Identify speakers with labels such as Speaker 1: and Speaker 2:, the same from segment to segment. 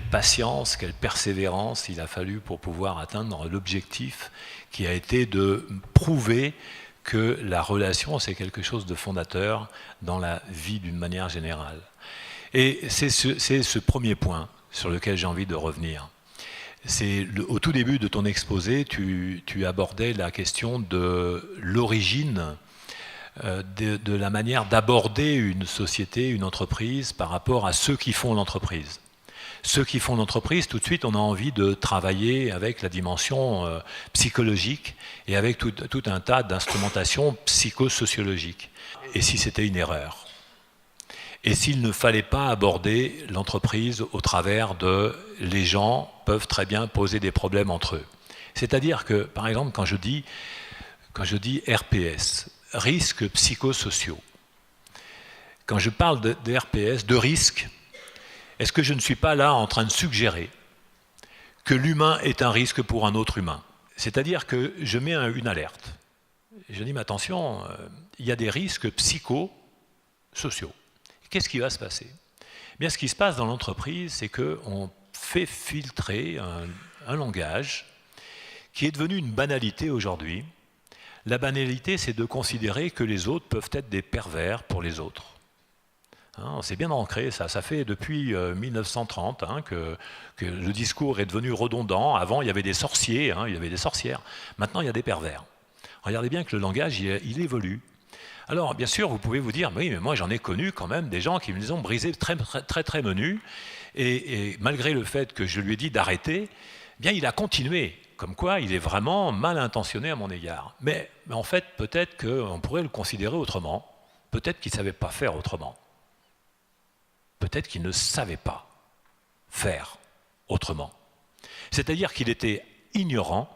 Speaker 1: patience, quelle persévérance il a fallu pour pouvoir atteindre l'objectif qui a été de prouver que la relation, c'est quelque chose de fondateur dans la vie d'une manière générale. Et c'est ce premier point sur lequel j'ai envie de revenir. Au tout début de ton exposé, tu abordais la question de l'origine de la manière d'aborder une société, une entreprise, par rapport à ceux qui font l'entreprise. Ceux qui font l'entreprise, tout de suite, on a envie de travailler avec la dimension psychologique et avec tout un tas d'instrumentations psychosociologiques. Et si c'était une erreur? Et s'il ne fallait pas aborder l'entreprise au travers de les gens peuvent très bien poser des problèmes entre eux. C'est-à-dire que, par exemple, quand je dis RPS, risques psychosociaux, quand je parle de RPS, de risques, est-ce que je ne suis pas là en train de suggérer que l'humain est un risque pour un autre humain? C'est-à-dire que je mets une alerte. Je dis, mais attention, il y a des risques psychosociaux. Qu'est-ce qui va se passer? Bien, ce qui se passe dans l'entreprise, c'est qu'on fait filtrer un langage qui est devenu une banalité aujourd'hui. La banalité, c'est de considérer que les autres peuvent être des pervers pour les autres. C'est bien ancré, ça fait depuis 1930 que le discours est devenu redondant. Avant, il y avait des sorciers, il y avait des sorcières. Maintenant, il y a des pervers. Regardez bien que le langage, il évolue. Alors, bien sûr, vous pouvez vous dire, oui, mais moi, j'en ai connu quand même des gens qui me les ont brisés très menus. Et malgré le fait que je lui ai dit d'arrêter, bien, il a continué. Comme quoi, il est vraiment mal intentionné à mon égard. Mais en fait, peut-être qu'on pourrait le considérer autrement. Peut-être qu'il ne savait pas faire autrement. Peut-être qu'il ne savait pas faire autrement. C'est-à-dire qu'il était ignorant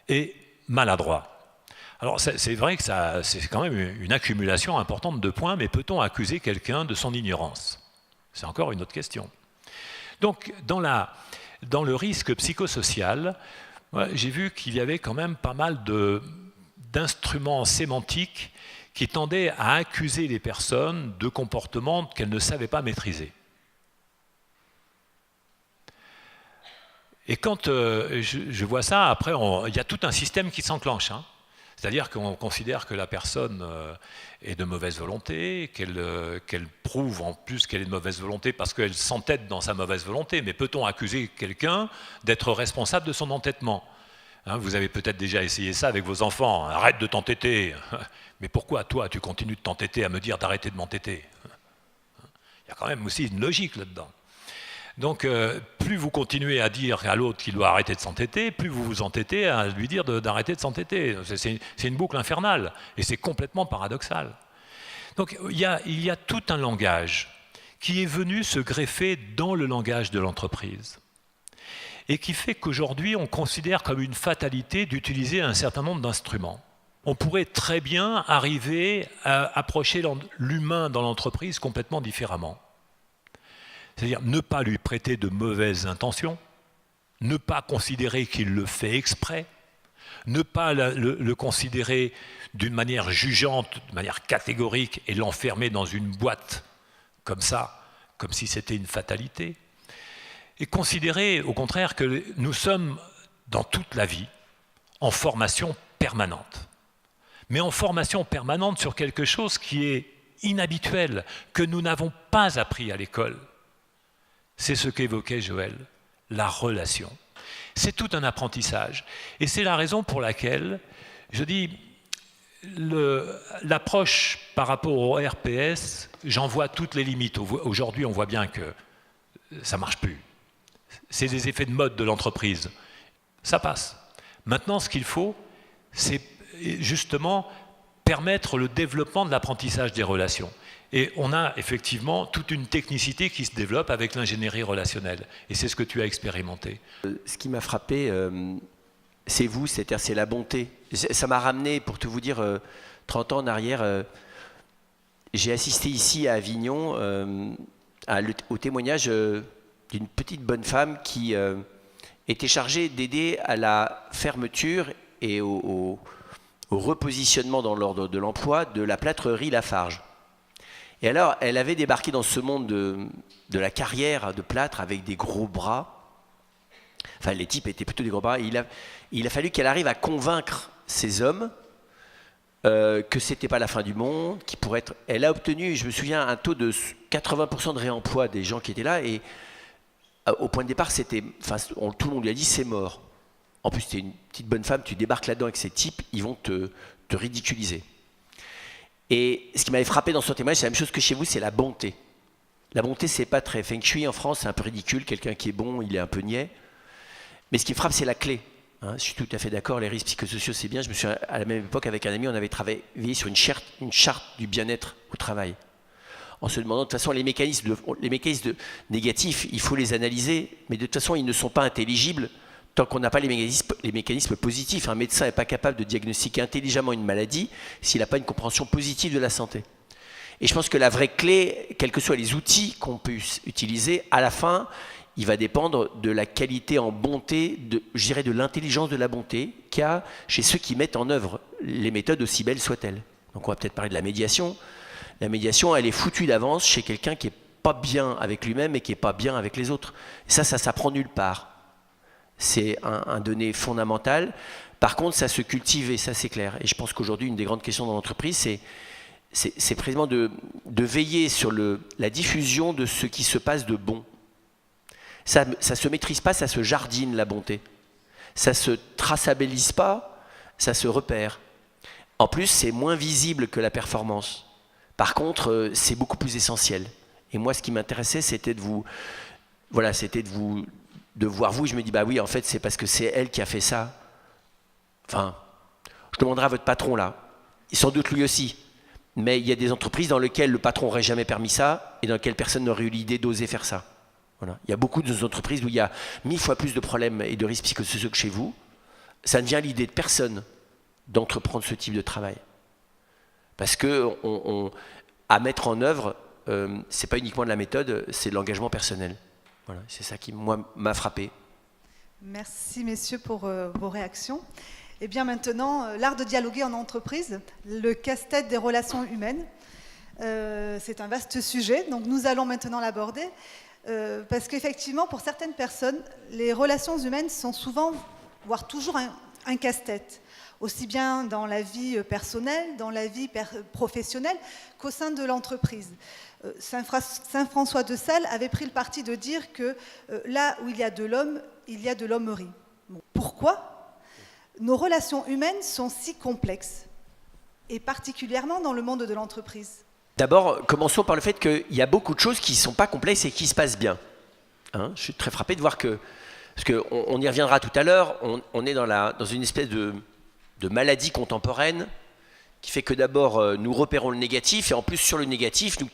Speaker 1: et maladroit. Alors c'est vrai que c'est quand même une accumulation importante de points, mais peut-on accuser quelqu'un de son ignorance? C'est encore une autre question. Donc dans le risque psychosocial, j'ai vu qu'il y avait quand même pas mal d'instruments sémantiques qui tendaient à accuser les personnes de comportements qu'elles ne savaient pas maîtriser. Et quand je vois ça, après, il y a tout un système qui s'enclenche. C'est-à-dire qu'on considère que la personne est de mauvaise volonté, qu'elle prouve en plus qu'elle est de mauvaise volonté parce qu'elle s'entête dans sa mauvaise volonté. Mais peut-on accuser quelqu'un d'être responsable de son entêtement? Vous avez peut-être déjà essayé ça avec vos enfants. Arrête de t'entêter. Mais pourquoi, toi, tu continues de t'entêter à me dire d'arrêter de m'entêter? Il y a quand même aussi une logique là-dedans. Donc, plus vous continuez à dire à l'autre qu'il doit arrêter de s'entêter, plus vous vous entêtez à lui dire d'arrêter de s'entêter. C'est une boucle infernale, et c'est complètement paradoxal. Donc, il y a tout un langage qui est venu se greffer dans le langage de l'entreprise, et qui fait qu'aujourd'hui, on considère comme une fatalité d'utiliser un certain nombre d'instruments. On pourrait très bien arriver à approcher l'humain dans l'entreprise complètement différemment. C'est-à-dire ne pas lui prêter de mauvaises intentions, ne pas considérer qu'il le fait exprès, ne pas le considérer d'une manière jugeante, de manière catégorique et l'enfermer dans une boîte comme ça, comme si c'était une fatalité. Et considérer au contraire que nous sommes dans toute la vie en formation permanente. Mais en formation permanente sur quelque chose qui est inhabituel, que nous n'avons pas appris à l'école. C'est ce qu'évoquait Joël, la relation. C'est tout un apprentissage. Et c'est la raison pour laquelle, je dis, l'approche par rapport au RPS, j'en vois toutes les limites. Aujourd'hui, on voit bien que ça ne marche plus. C'est des effets de mode de l'entreprise. Ça passe. Maintenant, ce qu'il faut, c'est justement permettre le développement de l'apprentissage des relations. Et on a effectivement toute une technicité qui se développe avec l'ingénierie relationnelle. Et c'est ce que tu as expérimenté.
Speaker 2: Ce qui m'a frappé, c'est vous, c'est la bonté. Ça m'a ramené, pour tout vous dire, 30 ans en arrière. J'ai assisté ici à Avignon au témoignage d'une petite bonne femme qui était chargée d'aider à la fermeture et au repositionnement dans l'ordre de l'emploi de la plâtrerie Lafarge. Et alors, elle avait débarqué dans ce monde de la carrière de plâtre avec des gros bras. Enfin, les types étaient plutôt des gros bras. Il a fallu qu'elle arrive à convaincre ces hommes que c'était pas la fin du monde, qui pourrait être. Elle a obtenu, je me souviens, un taux de 80% de réemploi des gens qui étaient là, et au point de départ, tout le monde lui a dit c'est mort. En plus, tu es une petite bonne femme, tu débarques là-dedans avec ces types, ils vont te ridiculiser. Et ce qui m'avait frappé dans son témoignage, c'est la même chose que chez vous, c'est la bonté. La bonté, c'est pas très feng shui en France, c'est un peu ridicule. Quelqu'un qui est bon, il est un peu niais. Mais ce qui me frappe, c'est la clé. Je suis tout à fait d'accord, les risques psychosociaux, c'est bien. Je me suis, à la même époque, avec un ami, on avait travaillé sur une charte du bien-être au travail. En se demandant, de toute façon, les mécanismes négatifs, il faut les analyser, mais de toute façon, ils ne sont pas intelligibles tant qu'on n'a pas les mécanismes positifs. Un médecin n'est pas capable de diagnostiquer intelligemment une maladie s'il n'a pas une compréhension positive de la santé. Et je pense que la vraie clé, quels que soient les outils qu'on peut utiliser, à la fin, il va dépendre de la qualité en bonté, je dirais de l'intelligence de la bonté qu'il y a chez ceux qui mettent en œuvre les méthodes, aussi belles soient-elles. Donc on va peut-être parler de la médiation. La médiation, elle est foutue d'avance chez quelqu'un qui n'est pas bien avec lui-même et qui n'est pas bien avec les autres. Et ça s'apprend nulle part. C'est un donné fondamental. Par contre, ça se cultive et ça c'est clair. Et je pense qu'aujourd'hui, une des grandes questions dans l'entreprise, c'est précisément de veiller sur la diffusion de ce qui se passe de bon. Ça ne se maîtrise pas, ça se jardine la bonté. Ça ne se traçabilise pas, ça se repère. En plus, c'est moins visible que la performance. Par contre, c'est beaucoup plus essentiel. Et moi, ce qui m'intéressait, c'était de voir vous. Je me dis, bah oui, en fait, c'est parce que c'est elle qui a fait ça. Enfin, je demanderai à votre patron là. Et sans doute lui aussi. Mais il y a des entreprises dans lesquelles le patron n'aurait jamais permis ça et dans lesquelles personne n'aurait eu l'idée d'oser faire ça. Voilà. Il y a beaucoup d'entreprises où il y a 1000 fois plus de problèmes et de risques psychosociaux que chez vous. Ça ne vient à l'idée de personne d'entreprendre ce type de travail. Parce que à mettre en œuvre, c'est pas uniquement de la méthode, c'est de l'engagement personnel. Voilà, c'est ça qui, moi, m'a frappé.
Speaker 3: Merci, messieurs, pour vos réactions. Et bien maintenant, l'art de dialoguer en entreprise, le casse-tête des relations humaines. C'est un vaste sujet, donc nous allons maintenant l'aborder. Parce qu'effectivement, pour certaines personnes, les relations humaines sont souvent, voire toujours un casse-tête, aussi bien dans la vie personnelle, dans la vie professionnelle, qu'au sein de l'entreprise. Saint François de Sales avait pris le parti de dire que là où il y a de l'homme, il y a de l'hommerie. Bon, pourquoi nos relations humaines sont si complexes, et particulièrement dans le monde de l'entreprise?
Speaker 2: D'abord, commençons par le fait qu'il y a beaucoup de choses qui ne sont pas complexes et qui se passent bien. Je suis très frappé de voir que, parce qu'on y reviendra tout à l'heure, on est dans une espèce de maladie contemporaine qui fait que d'abord nous repérons le négatif et en plus sur le négatif nous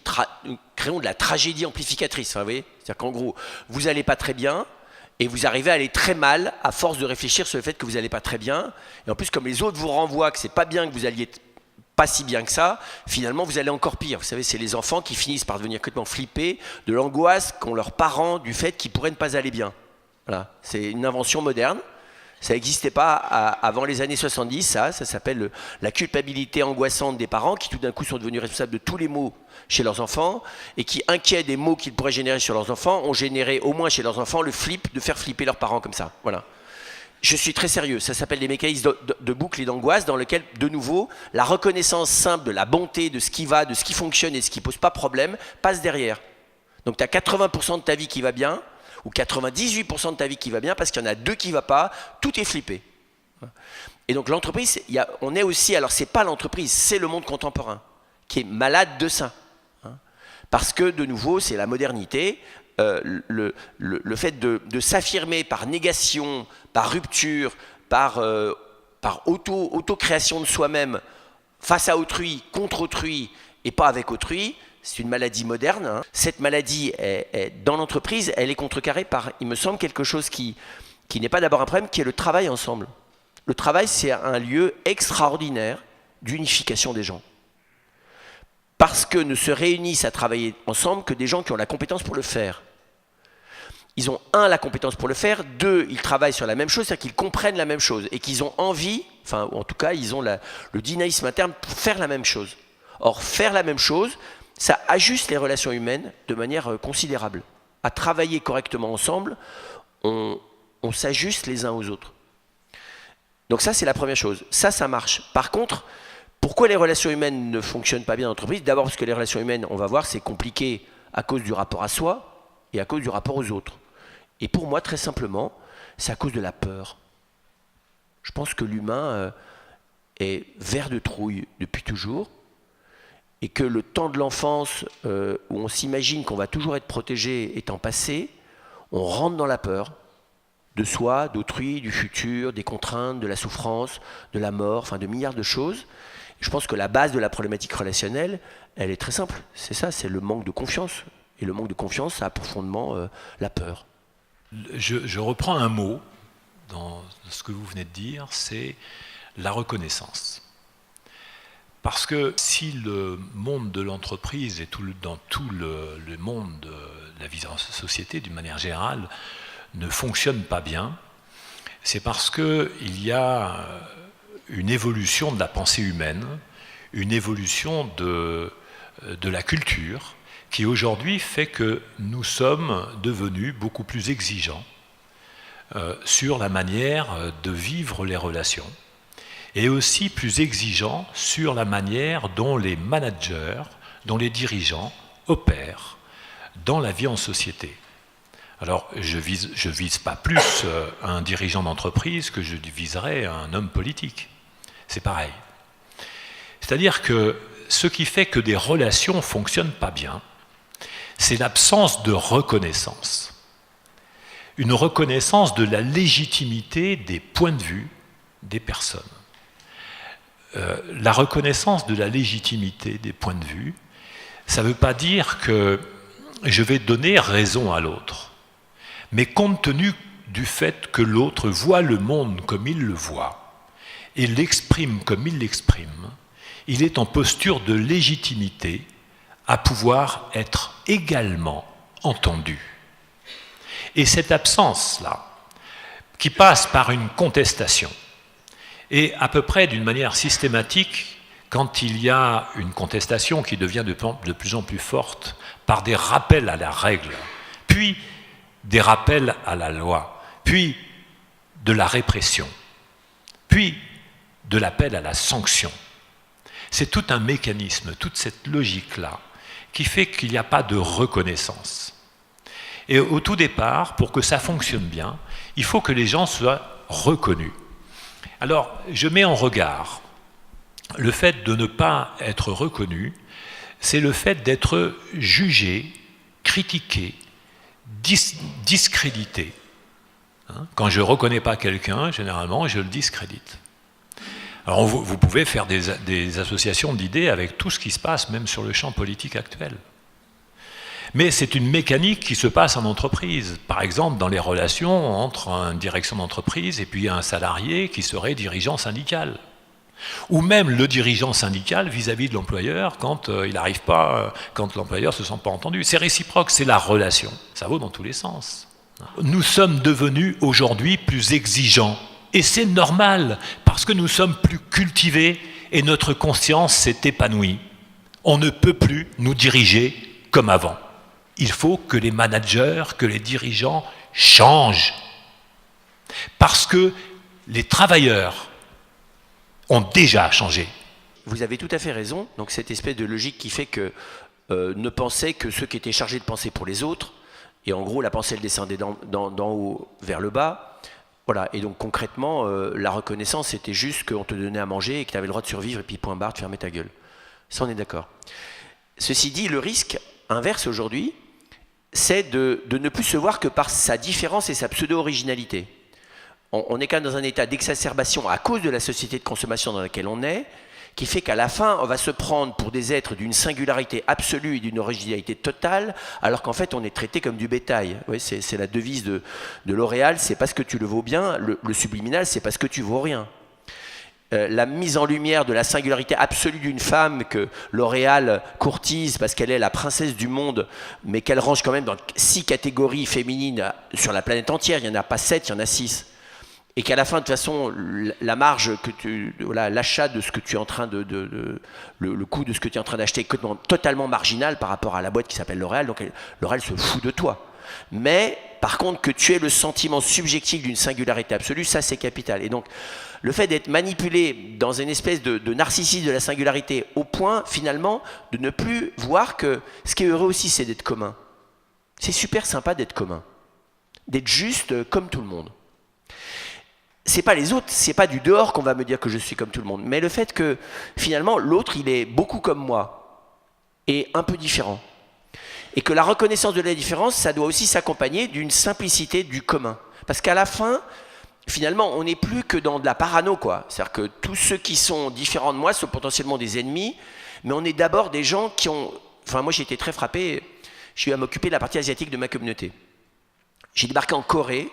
Speaker 2: créons de la tragédie amplificatrice. Vous voyez, c'est-à-dire qu'en gros, vous n'allez pas très bien et vous arrivez à aller très mal à force de réfléchir sur le fait que vous n'allez pas très bien. Et en plus, comme les autres vous renvoient que c'est pas bien, que vous alliez pas si bien que ça, finalement vous allez encore pire. Vous savez, c'est les enfants qui finissent par devenir complètement flippés de l'angoisse qu'ont leurs parents du fait qu'ils pourraient ne pas aller bien. Voilà, c'est une invention moderne. Ça n'existait pas avant les années 70, ça s'appelle la culpabilité angoissante des parents qui tout d'un coup sont devenus responsables de tous les maux chez leurs enfants et qui, inquiets des maux qu'ils pourraient générer sur leurs enfants, ont généré au moins chez leurs enfants le flip de faire flipper leurs parents comme ça. Voilà. Je suis très sérieux, ça s'appelle des mécanismes de boucle et d'angoisse dans lesquels, de nouveau, la reconnaissance simple de la bonté, de ce qui va, de ce qui fonctionne et ce qui ne pose pas problème, passe derrière. Donc tu as 80% de ta vie qui va bien, ou 98% de ta vie qui va bien, parce qu'il y en a 2 qui ne va pas, tout est flippé. Et donc l'entreprise, on est aussi, alors c'est pas l'entreprise, c'est le monde contemporain, qui est malade de ça. Parce que, de nouveau, c'est la modernité, le fait de s'affirmer par négation, par rupture, par auto-création de soi-même, face à autrui, contre autrui, et pas avec autrui, c'est une maladie moderne. Cette maladie, dans l'entreprise, elle est contrecarrée par, il me semble, quelque chose qui n'est pas d'abord un problème, qui est le travail ensemble. Le travail, c'est un lieu extraordinaire d'unification des gens. Parce que ne se réunissent à travailler ensemble que des gens qui ont la compétence pour le faire. Ils ont, 1, la compétence pour le faire, 2, ils travaillent sur la même chose, c'est-à-dire qu'ils comprennent la même chose et qu'ils ont envie, enfin, en tout cas, ils ont le dynamisme interne pour faire la même chose. Or, faire la même chose, ça ajuste les relations humaines de manière considérable. À travailler correctement ensemble, on on s'ajuste les uns aux autres. Donc ça, c'est la première chose. Ça marche. Par contre, pourquoi les relations humaines ne fonctionnent pas bien en entreprise? D'abord parce que les relations humaines, on va voir, c'est compliqué à cause du rapport à soi et à cause du rapport aux autres. Et pour moi, très simplement, c'est à cause de la peur. Je pense que l'humain est vert de trouille depuis toujours, et que le temps de l'enfance, où on s'imagine qu'on va toujours être protégé étant passé, on rentre dans la peur de soi, d'autrui, du futur, des contraintes, de la souffrance, de la mort, enfin de milliards de choses. Je pense que la base de la problématique relationnelle, elle est très simple. C'est ça, c'est le manque de confiance. Et le manque de confiance, ça a profondément la peur.
Speaker 1: Je reprends un mot dans ce que vous venez de dire, c'est la reconnaissance. Parce que si le monde de l'entreprise et dans tout le monde de la vie en société, d'une manière générale, ne fonctionne pas bien, c'est parce qu'il y a une évolution de la pensée humaine, une évolution de la culture, qui aujourd'hui fait que nous sommes devenus beaucoup plus exigeants sur la manière de vivre les relations, et aussi plus exigeants sur la manière dont les managers, dont les dirigeants opèrent dans la vie en société. Alors, je vise pas plus un dirigeant d'entreprise que je viserais un homme politique. C'est pareil. C'est-à-dire que ce qui fait que des relations ne fonctionnent pas bien, c'est l'absence de reconnaissance. Une reconnaissance de la légitimité des points de vue des personnes. La reconnaissance de la légitimité des points de vue, ça ne veut pas dire que je vais donner raison à l'autre. Mais compte tenu du fait que l'autre voit le monde comme il le voit et l'exprime comme il l'exprime, il est en posture de légitimité à pouvoir être également entendu. Et cette absence-là, qui passe par une contestation, et à peu près d'une manière systématique, quand il y a une contestation qui devient de plus en plus forte par des rappels à la règle, puis des rappels à la loi, puis de la répression, puis de l'appel à la sanction. C'est tout un mécanisme, toute cette logique-là, qui fait qu'il n'y a pas de reconnaissance. Et au tout départ, pour que ça fonctionne bien, il faut que les gens soient reconnus. Alors, je mets en regard le fait de ne pas être reconnu, c'est le fait d'être jugé, critiqué, discrédité. Quand je ne reconnais pas quelqu'un, généralement, je le discrédite. Alors vous pouvez faire des associations d'idées avec tout ce qui se passe, même sur le champ politique actuel. Mais c'est une mécanique qui se passe en entreprise. Par exemple, dans les relations entre une direction d'entreprise et puis un salarié qui serait dirigeant syndical. Ou même le dirigeant syndical vis-à-vis de l'employeur quand il n'arrive pas, quand l'employeur ne se sent pas entendu. C'est réciproque, c'est la relation. Ça vaut dans tous les sens. Nous sommes devenus aujourd'hui plus exigeants. Et c'est normal, parce que nous sommes plus cultivés et notre conscience s'est épanouie. On ne peut plus nous diriger comme avant. Il faut que les managers, que les dirigeants changent. Parce que les travailleurs ont déjà changé.
Speaker 2: Vous avez tout à fait raison. Donc cette espèce de logique qui fait que ne pensaient que ceux qui étaient chargés de penser pour les autres, et en gros la pensée elle descendait d'en haut vers le bas. Voilà. Et donc concrètement, la reconnaissance c'était juste qu'on te donnait à manger et que tu avais le droit de survivre et puis point barre, de fermer ta gueule. Ça on est d'accord. Ceci dit, le risque inverse aujourd'hui, c'est de ne plus se voir que par sa différence et sa pseudo-originalité. On est quand même dans un état d'exacerbation à cause de la société de consommation dans laquelle on est, qui fait qu'à la fin, on va se prendre pour des êtres d'une singularité absolue et d'une originalité totale, alors qu'en fait, on est traité comme du bétail. Oui, c'est la devise de L'Oréal, c'est parce que tu le vaux bien, le subliminal, c'est parce que tu vaux rien. La mise en lumière de la singularité absolue d'une femme que L'Oréal courtise parce qu'elle est la princesse du monde, mais qu'elle range quand même dans 6 catégories féminines sur la planète entière, il n'y en a pas 7, il y en a 6. Et qu'à la fin, de toute façon, la marge, l'achat de ce que tu es en train le coût de ce que tu es en train d'acheter est totalement marginal par rapport à la boîte qui s'appelle L'Oréal. Donc L'Oréal se fout de toi. Mais, par contre, que tu aies le sentiment subjectif d'une singularité absolue, ça c'est capital. Et donc, le fait d'être manipulé dans une espèce de narcissisme de la singularité, au point, finalement, de ne plus voir que ce qui est heureux aussi, c'est d'être commun. C'est super sympa d'être commun. D'être juste comme tout le monde. C'est pas les autres, c'est pas du dehors qu'on va me dire que je suis comme tout le monde, mais le fait que finalement l'autre il est beaucoup comme moi et un peu différent. Et que la reconnaissance de la différence, ça doit aussi s'accompagner d'une simplicité du commun. Parce qu'à la fin, finalement, on n'est plus que dans de la parano, quoi. C'est-à-dire que tous ceux qui sont différents de moi sont potentiellement des ennemis, mais on est d'abord des gens qui ont... Enfin, moi j'ai été très frappé, je suis à m'occuper de la partie asiatique de ma communauté. J'ai débarqué en Corée.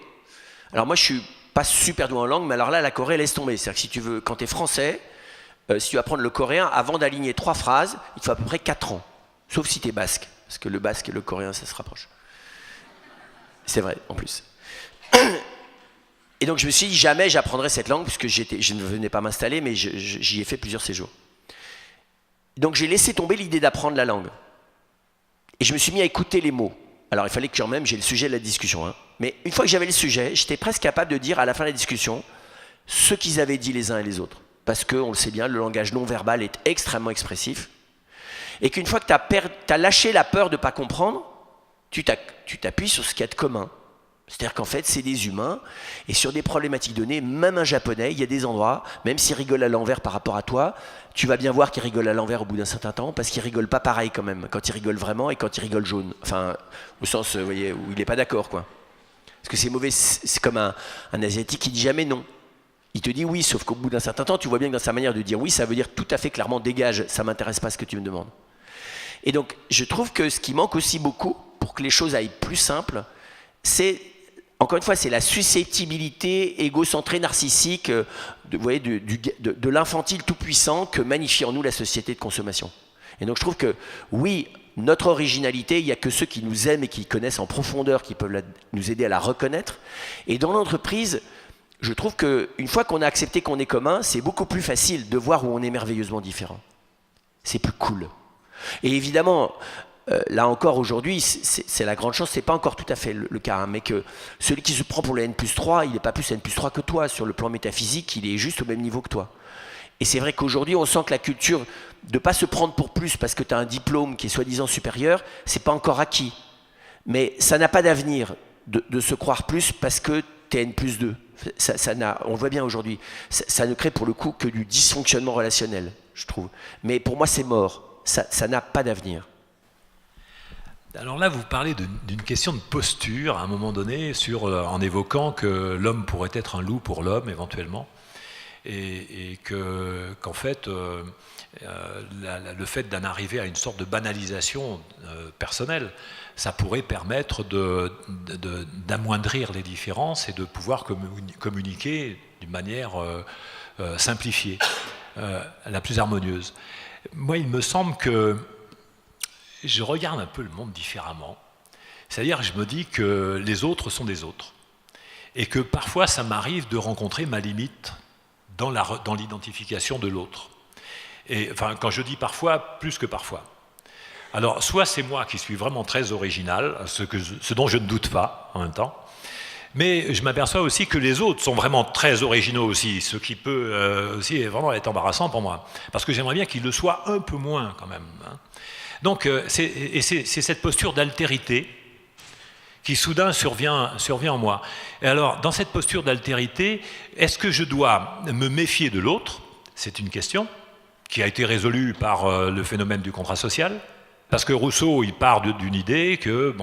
Speaker 2: Alors moi je suis pas super doué en langue, mais alors là, la Corée, laisse tomber. C'est-à-dire que si tu veux, quand tu es français, si tu vas apprendre le coréen, avant d'aligner 3 phrases, il te faut à peu près 4 ans. Sauf si tu es basque, parce que le basque et le coréen, ça se rapproche. C'est vrai, en plus. Et donc je me suis dit, jamais j'apprendrai cette langue, puisque je ne venais pas m'installer, mais j'y ai fait plusieurs séjours. Donc j'ai laissé tomber l'idée d'apprendre la langue. Et je me suis mis à écouter les mots. Alors il fallait que quand même j'ai le sujet de la discussion. Hein. Mais une fois que j'avais le sujet, j'étais presque capable de dire à la fin de la discussion ce qu'ils avaient dit les uns et les autres. Parce qu'on le sait bien, le langage non verbal est extrêmement expressif. Et qu'une fois que tu as lâché la peur de ne pas comprendre, tu t'appuies sur ce qu'il y a de commun. C'est-à-dire qu'en fait, c'est des humains, et sur des problématiques données, même un japonais, il y a des endroits, même s'il rigole à l'envers par rapport à toi, tu vas bien voir qu'il rigole à l'envers au bout d'un certain temps, parce qu'il rigole pas pareil quand même, quand il rigole vraiment et quand il rigole jaune. Enfin, au sens, vous voyez, où il n'est pas d'accord, quoi. Parce que c'est mauvais, c'est comme un Asiatique qui dit jamais non. Il te dit oui, sauf qu'au bout d'un certain temps, tu vois bien que dans sa manière de dire oui, ça veut dire tout à fait clairement, dégage, ça m'intéresse pas ce que tu me demandes. Et donc, je trouve que ce qui manque aussi beaucoup, pour que les choses aillent plus simples, c'est... Encore une fois, c'est la susceptibilité égocentrée, narcissique, vous voyez, de l'infantile tout-puissant que magnifie en nous la société de consommation. Et donc je trouve que, oui, notre originalité, il n'y a que ceux qui nous aiment et qui connaissent en profondeur, qui peuvent nous aider à la reconnaître. Et dans l'entreprise, je trouve qu'une fois qu'on a accepté qu'on est commun, c'est beaucoup plus facile de voir où on est merveilleusement différent. C'est plus cool. Et évidemment... là encore aujourd'hui, c'est la grande chance, c'est pas encore tout à fait le cas, hein, mais que celui qui se prend pour le N+3, il n'est pas plus N+3 que toi, sur le plan métaphysique, il est juste au même niveau que toi. Et c'est vrai qu'aujourd'hui, on sent que la culture de ne pas se prendre pour plus parce que tu as un diplôme qui est soi-disant supérieur, c'est pas encore acquis. Mais ça n'a pas d'avenir de se croire plus parce que tu es N+2. On le voit bien aujourd'hui, ça ne crée pour le coup que du dysfonctionnement relationnel, je trouve. Mais pour moi, c'est mort, ça n'a pas d'avenir.
Speaker 1: Alors là, vous parlez d'une question de posture à un moment donné, en évoquant que l'homme pourrait être un loup pour l'homme éventuellement, et qu'en fait, le fait d'en arriver à une sorte de banalisation personnelle, ça pourrait permettre d'amoindrir les différences et de pouvoir communiquer d'une manière simplifiée, la plus harmonieuse. Moi, il me semble que je regarde un peu le monde différemment. C'est-à-dire que je me dis que les autres sont des autres. Et que parfois, ça m'arrive de rencontrer ma limite dans l'identification de l'autre. Et enfin, quand je dis parfois, plus que parfois. Alors, soit c'est moi qui suis vraiment très original, ce dont je ne doute pas en même temps, mais je m'aperçois aussi que les autres sont vraiment très originaux aussi, ce qui peut aussi vraiment être embarrassant pour moi. Parce que j'aimerais bien qu'ils le soient un peu moins quand même, hein. Donc, c'est cette posture d'altérité qui soudain survient en moi. Et alors, dans cette posture d'altérité, est-ce que je dois me méfier de l'autre? C'est une question qui a été résolue par le phénomène du contrat social. Parce que Rousseau, il part d'une idée que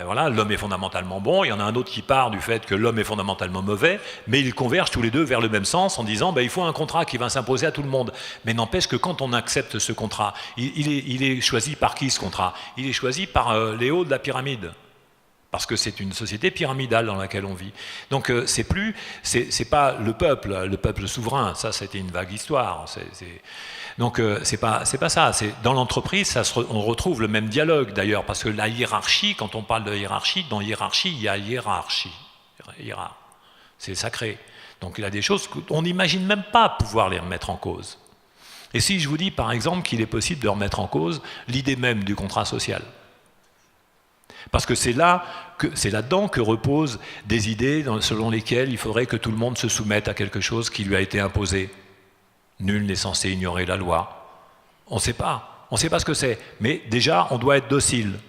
Speaker 1: voilà, l'homme est fondamentalement bon, il y en a un autre qui part du fait que l'homme est fondamentalement mauvais, mais ils convergent tous les deux vers le même sens en disant il faut un contrat qui va s'imposer à tout le monde. Mais n'empêche que quand on accepte ce contrat, il est choisi par qui ce contrat? Il est choisi par les hauts de la pyramide. Parce que c'est une société pyramidale dans laquelle on vit. Donc c'est pas le peuple souverain, ça c'était une vague histoire. Donc c'est pas ça. Dans l'entreprise, on retrouve le même dialogue d'ailleurs, parce que la hiérarchie, quand on parle de hiérarchie, dans hiérarchie, il y a hiérarchie. C'est sacré. Donc il y a des choses qu'on n'imagine même pas pouvoir les remettre en cause. Et si je vous dis par exemple qu'il est possible de remettre en cause l'idée même du contrat social, Parce que c'est là-dedans que reposent des idées selon lesquelles il faudrait que tout le monde se soumette à quelque chose qui lui a été imposé. Nul n'est censé ignorer la loi. On ne sait pas. On ne sait pas ce que c'est. Mais déjà, on doit être docile.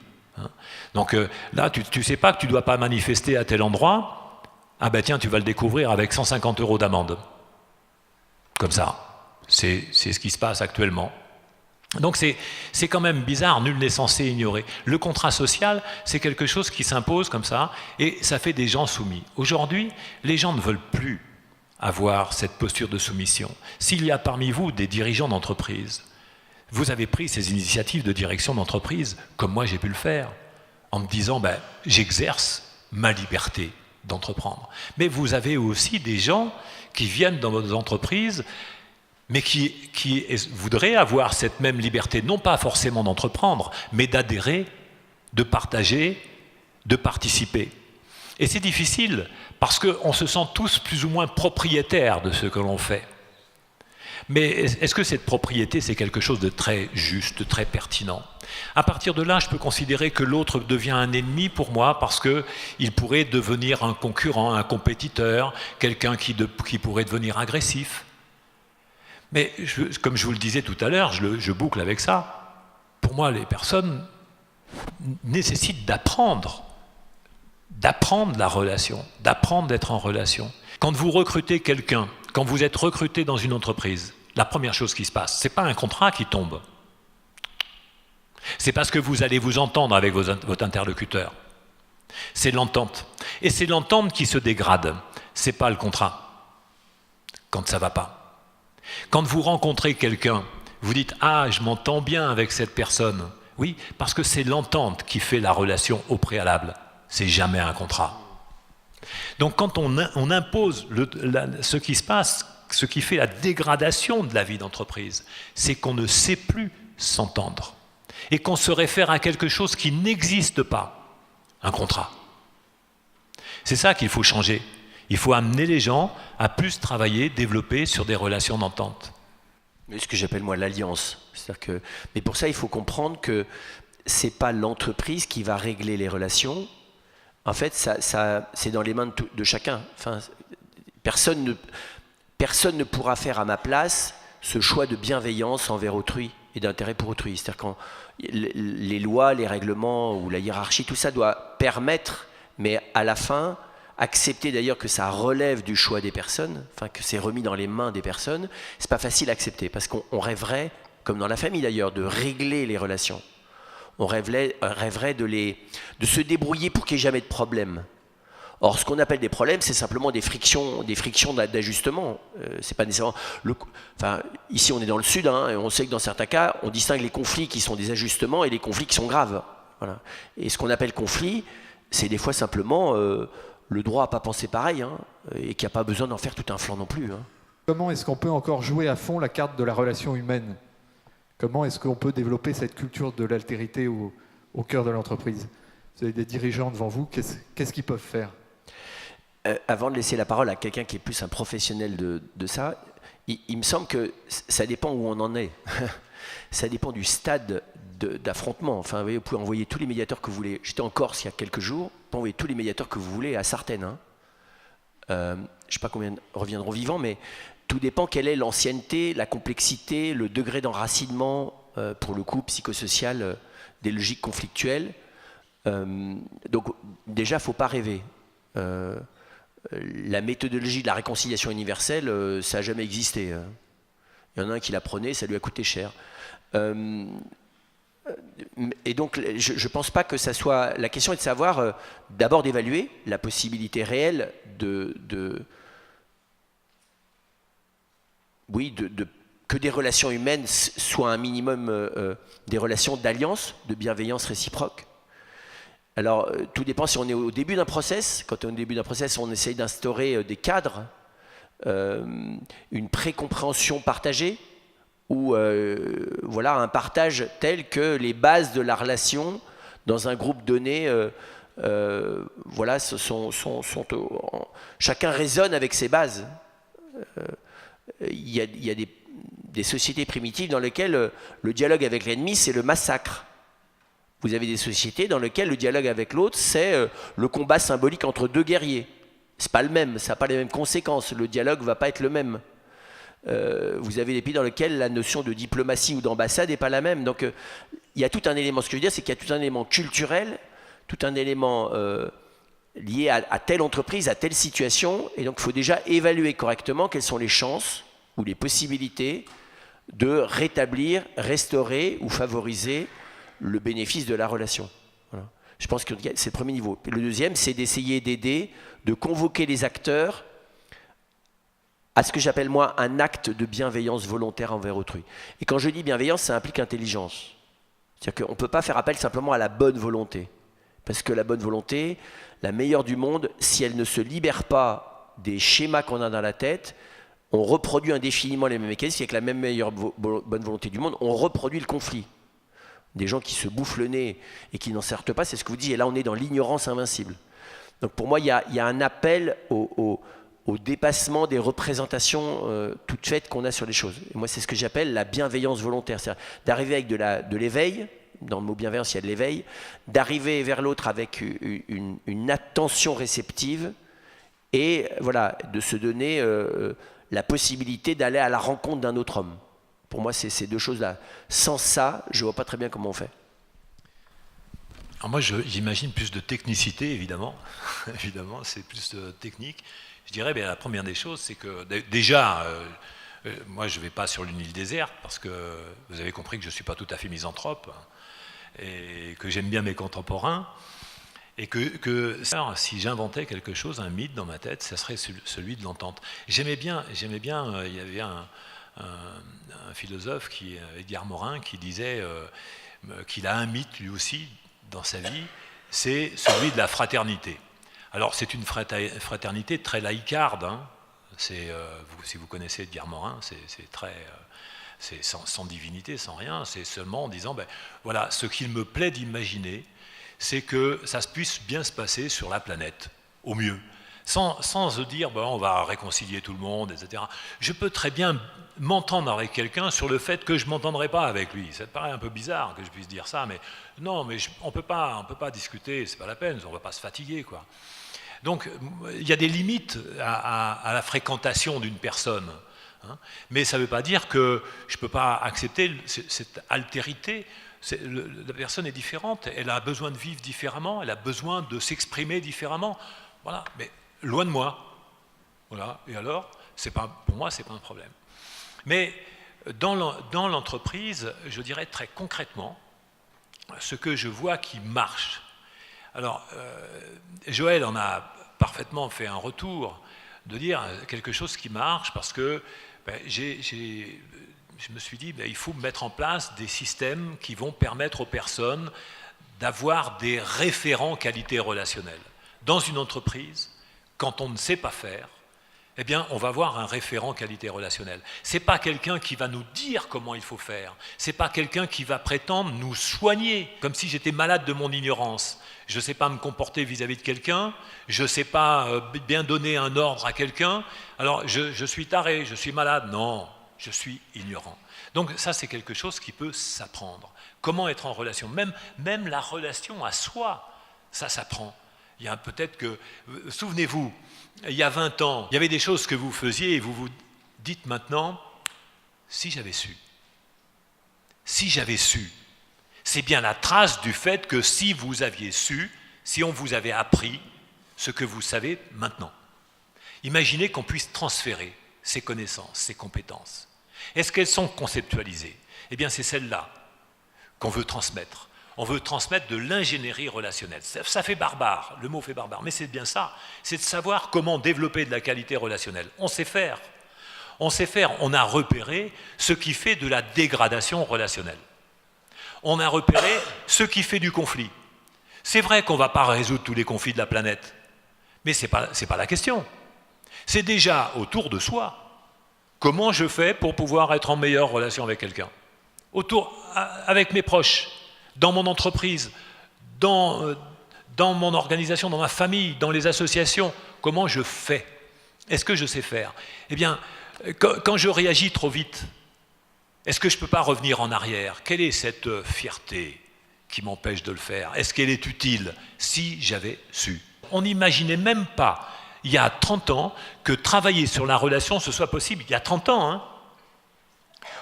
Speaker 1: Donc là, tu ne sais pas que tu ne dois pas manifester à tel endroit. Ah ben tiens, tu vas le découvrir avec 150 € d'amende. Comme ça. C'est ce qui se passe actuellement. Donc c'est quand même bizarre, nul n'est censé ignorer. Le contrat social, c'est quelque chose qui s'impose comme ça, et ça fait des gens soumis. Aujourd'hui, les gens ne veulent plus avoir cette posture de soumission. S'il y a parmi vous des dirigeants d'entreprise, vous avez pris ces initiatives de direction d'entreprise, comme moi j'ai pu le faire, en me disant j'exerce ma liberté d'entreprendre. Mais vous avez aussi des gens qui viennent dans votre entreprise, mais qui voudraient avoir cette même liberté, non pas forcément d'entreprendre, mais d'adhérer, de partager, de participer. Et c'est difficile, parce qu'on se sent tous plus ou moins propriétaires de ce que l'on fait. Mais est-ce que cette propriété, c'est quelque chose de très juste, de très pertinent? À partir de là, je peux considérer que l'autre devient un ennemi pour moi parce qu'il pourrait devenir un concurrent, un compétiteur, quelqu'un qui pourrait devenir agressif. Mais comme je vous le disais tout à l'heure, je boucle avec ça. Pour moi, les personnes nécessitent d'apprendre la relation, d'apprendre d'être en relation. Quand vous recrutez quelqu'un, quand vous êtes recruté dans une entreprise, la première chose qui se passe, ce n'est pas un contrat qui tombe. C'est parce que vous allez vous entendre avec votre interlocuteur. C'est l'entente. Et c'est l'entente qui se dégrade. Ce n'est pas le contrat. Quand ça ne va pas. Quand vous rencontrez quelqu'un, vous dites « Ah, je m'entends bien avec cette personne ». Oui, parce que c'est l'entente qui fait la relation au préalable. C'est jamais un contrat. Donc quand on impose ce qui se passe, ce qui fait la dégradation de la vie d'entreprise, c'est qu'on ne sait plus s'entendre. Et qu'on se réfère à quelque chose qui n'existe pas, un contrat. C'est ça qu'il faut changer. Il faut amener les gens à plus travailler, développer sur des relations d'entente.
Speaker 2: Mais ce que j'appelle moi l'alliance. Mais pour ça, il faut comprendre que ce n'est pas l'entreprise qui va régler les relations. En fait, c'est dans les mains de chacun. Enfin, personne ne pourra faire à ma place ce choix de bienveillance envers autrui et d'intérêt pour autrui. C'est-à-dire quand les lois, les règlements ou la hiérarchie, tout ça doit permettre, mais à la fin, accepter d'ailleurs que ça relève du choix des personnes, enfin que c'est remis dans les mains des personnes, c'est pas facile à accepter parce qu'on rêverait, comme dans la famille d'ailleurs, de régler les relations. On rêverait de se débrouiller pour qu'il n'y ait jamais de problème. Or, ce qu'on appelle des problèmes, c'est simplement des frictions d'ajustement. C'est pas nécessairement ici, on est dans le sud, et on sait que dans certains cas, on distingue les conflits qui sont des ajustements et les conflits qui sont graves. Voilà. Et ce qu'on appelle conflit, c'est des fois simplement le droit à pas penser pareil, et qu'il n'y a pas besoin d'en faire tout un flanc non plus.
Speaker 4: Comment est-ce qu'on peut encore jouer à fond la carte de la relation humaine ? Comment est-ce qu'on peut développer cette culture de l'altérité au cœur de l'entreprise ? Vous avez des dirigeants devant vous, qu'est-ce qu'ils peuvent faire ?
Speaker 2: Avant de laisser la parole à quelqu'un qui est plus un professionnel de ça, il me semble que ça dépend où on en est. Ça dépend du stade d'affrontement. Enfin, vous pouvez envoyer tous les médiateurs que vous voulez. J'étais en Corse il y a quelques jours. Vous pouvez envoyer tous les médiateurs que vous voulez à Sartène. Je ne sais pas combien reviendront vivants, mais tout dépend quelle est l'ancienneté, la complexité, le degré d'enracinement, pour le coup, psychosocial, des logiques conflictuelles. Donc, déjà, il ne faut pas rêver. La méthodologie de la réconciliation universelle, ça n'a jamais existé. Il y en a un qui la prenait, ça lui a coûté cher. Et donc, je ne pense pas que ça soit... La question est de savoir, d'abord d'évaluer la possibilité réelle que des relations humaines soient un minimum des relations d'alliance, de bienveillance réciproque. Alors, tout dépend si on est au début d'un process. Quand on est au début d'un process, on essaye d'instaurer des cadres, une précompréhension partagée, ou un partage tel que les bases de la relation dans un groupe donné, chacun résonne avec ses bases. Il y a des sociétés primitives dans lesquelles le dialogue avec l'ennemi, c'est le massacre. Vous avez des sociétés dans lesquelles le dialogue avec l'autre, c'est le combat symbolique entre deux guerriers. C'est pas le même, ça n'a pas les mêmes conséquences. Le dialogue ne va pas être le même. Vous avez des pays dans lesquels la notion de diplomatie ou d'ambassade n'est pas la même. Donc il y a tout un élément, ce que je veux dire, c'est qu'il y a tout un élément culturel, tout un élément lié à telle entreprise, à telle situation. Et donc il faut déjà évaluer correctement quelles sont les chances ou les possibilités de rétablir, restaurer ou favoriser le bénéfice de la relation. Voilà. Je pense que c'est le premier niveau. Et le deuxième, c'est d'essayer d'aider, de convoquer les acteurs à ce que j'appelle moi un acte de bienveillance volontaire envers autrui. Et quand je dis bienveillance, ça implique intelligence. C'est-à-dire qu'on ne peut pas faire appel simplement à la bonne volonté. Parce que la bonne volonté, la meilleure du monde, si elle ne se libère pas des schémas qu'on a dans la tête, on reproduit indéfiniment les mêmes mécanismes, avec la même meilleure bonne volonté du monde, on reproduit le conflit. Des gens qui se bouffent le nez et qui n'en sortent pas, c'est ce que vous dites, et là on est dans l'ignorance invincible. Donc pour moi, il y a un appel au dépassement des représentations toutes faites qu'on a sur les choses. Et moi, c'est ce que j'appelle la bienveillance volontaire, c'est-à-dire d'arriver avec de l'éveil, dans le mot bienveillance, il y a de l'éveil, d'arriver vers l'autre avec une attention réceptive et voilà, de se donner la possibilité d'aller à la rencontre d'un autre homme. Pour moi, c'est ces deux choses-là. Sans ça, je ne vois pas très bien comment on fait.
Speaker 1: Alors moi, j'imagine plus de technicité, évidemment. Évidemment, c'est plus technique. Je dirais, la première des choses, c'est que déjà, moi, je ne vais pas sur une île déserte, parce que vous avez compris que je ne suis pas tout à fait misanthrope, et que j'aime bien mes contemporains, et que si j'inventais quelque chose, un mythe dans ma tête, ça serait celui de l'entente. J'aimais bien, il y avait un philosophe, Edgar Morin, qui disait qu'il a un mythe lui aussi dans sa vie, c'est celui de la fraternité. Alors c'est une fraternité très laïcarde, hein. Si vous connaissez Edgar Morin, c'est sans divinité, sans rien, c'est seulement en disant, voilà, ce qu'il me plaît d'imaginer, c'est que ça puisse bien se passer sur la planète, au mieux. Sans se dire, on va réconcilier tout le monde, etc. Je peux très bien m'entendre avec quelqu'un sur le fait que je ne m'entendrai pas avec lui. Ça te paraît un peu bizarre que je puisse dire ça, mais non, mais on ne peut pas discuter, c'est pas la peine, on ne va pas se fatiguer, quoi. Donc, il y a des limites à la fréquentation d'une personne. Hein, mais ça ne veut pas dire que je ne peux pas accepter cette altérité. La personne est différente, elle a besoin de vivre différemment, elle a besoin de s'exprimer différemment. Voilà, mais loin de moi. Voilà, et alors, pour moi, ce n'est pas un problème. Mais dans l'entreprise, je dirais très concrètement, ce que je vois qui marche. Alors, Joël en a parfaitement fait un retour, de dire quelque chose qui marche, parce que je me suis dit, il faut mettre en place des systèmes qui vont permettre aux personnes d'avoir des référents qualité relationnelle. Dans une entreprise, quand on ne sait pas faire, eh bien, on va avoir un référent qualité relationnelle. Ce n'est pas quelqu'un qui va nous dire comment il faut faire. Ce n'est pas quelqu'un qui va prétendre nous soigner, comme si j'étais malade de mon ignorance. Je ne sais pas me comporter vis-à-vis de quelqu'un, je ne sais pas bien donner un ordre à quelqu'un, alors je suis taré, je suis malade. Non, je suis ignorant. Donc ça, c'est quelque chose qui peut s'apprendre. Comment être en relation, même la relation à soi, ça s'apprend. Il y a peut-être que, souvenez-vous, il y a 20 ans, il y avait des choses que vous faisiez et vous vous dites maintenant, si j'avais su, c'est bien la trace du fait que si vous aviez su, si on vous avait appris ce que vous savez maintenant. Imaginez qu'on puisse transférer ces connaissances, ces compétences. Est-ce qu'elles sont conceptualisées? Eh bien, c'est celle-là qu'on veut transmettre. On veut transmettre de l'ingénierie relationnelle. Ça fait barbare, le mot fait barbare, mais c'est bien ça. C'est de savoir comment développer de la qualité relationnelle. On sait faire. On a repéré ce qui fait de la dégradation relationnelle. On a repéré ce qui fait du conflit. C'est vrai qu'on ne va pas résoudre tous les conflits de la planète, mais ce n'est pas la question. C'est déjà autour de soi. Comment je fais pour pouvoir être en meilleure relation avec quelqu'un? Avec mes proches, dans mon entreprise, dans mon organisation, dans ma famille, dans les associations. Comment je fais? Est-ce que je sais faire? Eh bien, quand je réagis trop vite, est-ce que je ne peux pas revenir en arrière? Quelle est cette fierté? qui m'empêche de le faire? Est-ce qu'elle est utile? Si j'avais su. On n'imaginait même pas, il y a 30 ans, que travailler sur la relation, ce soit possible. Il y a 30 ans, hein.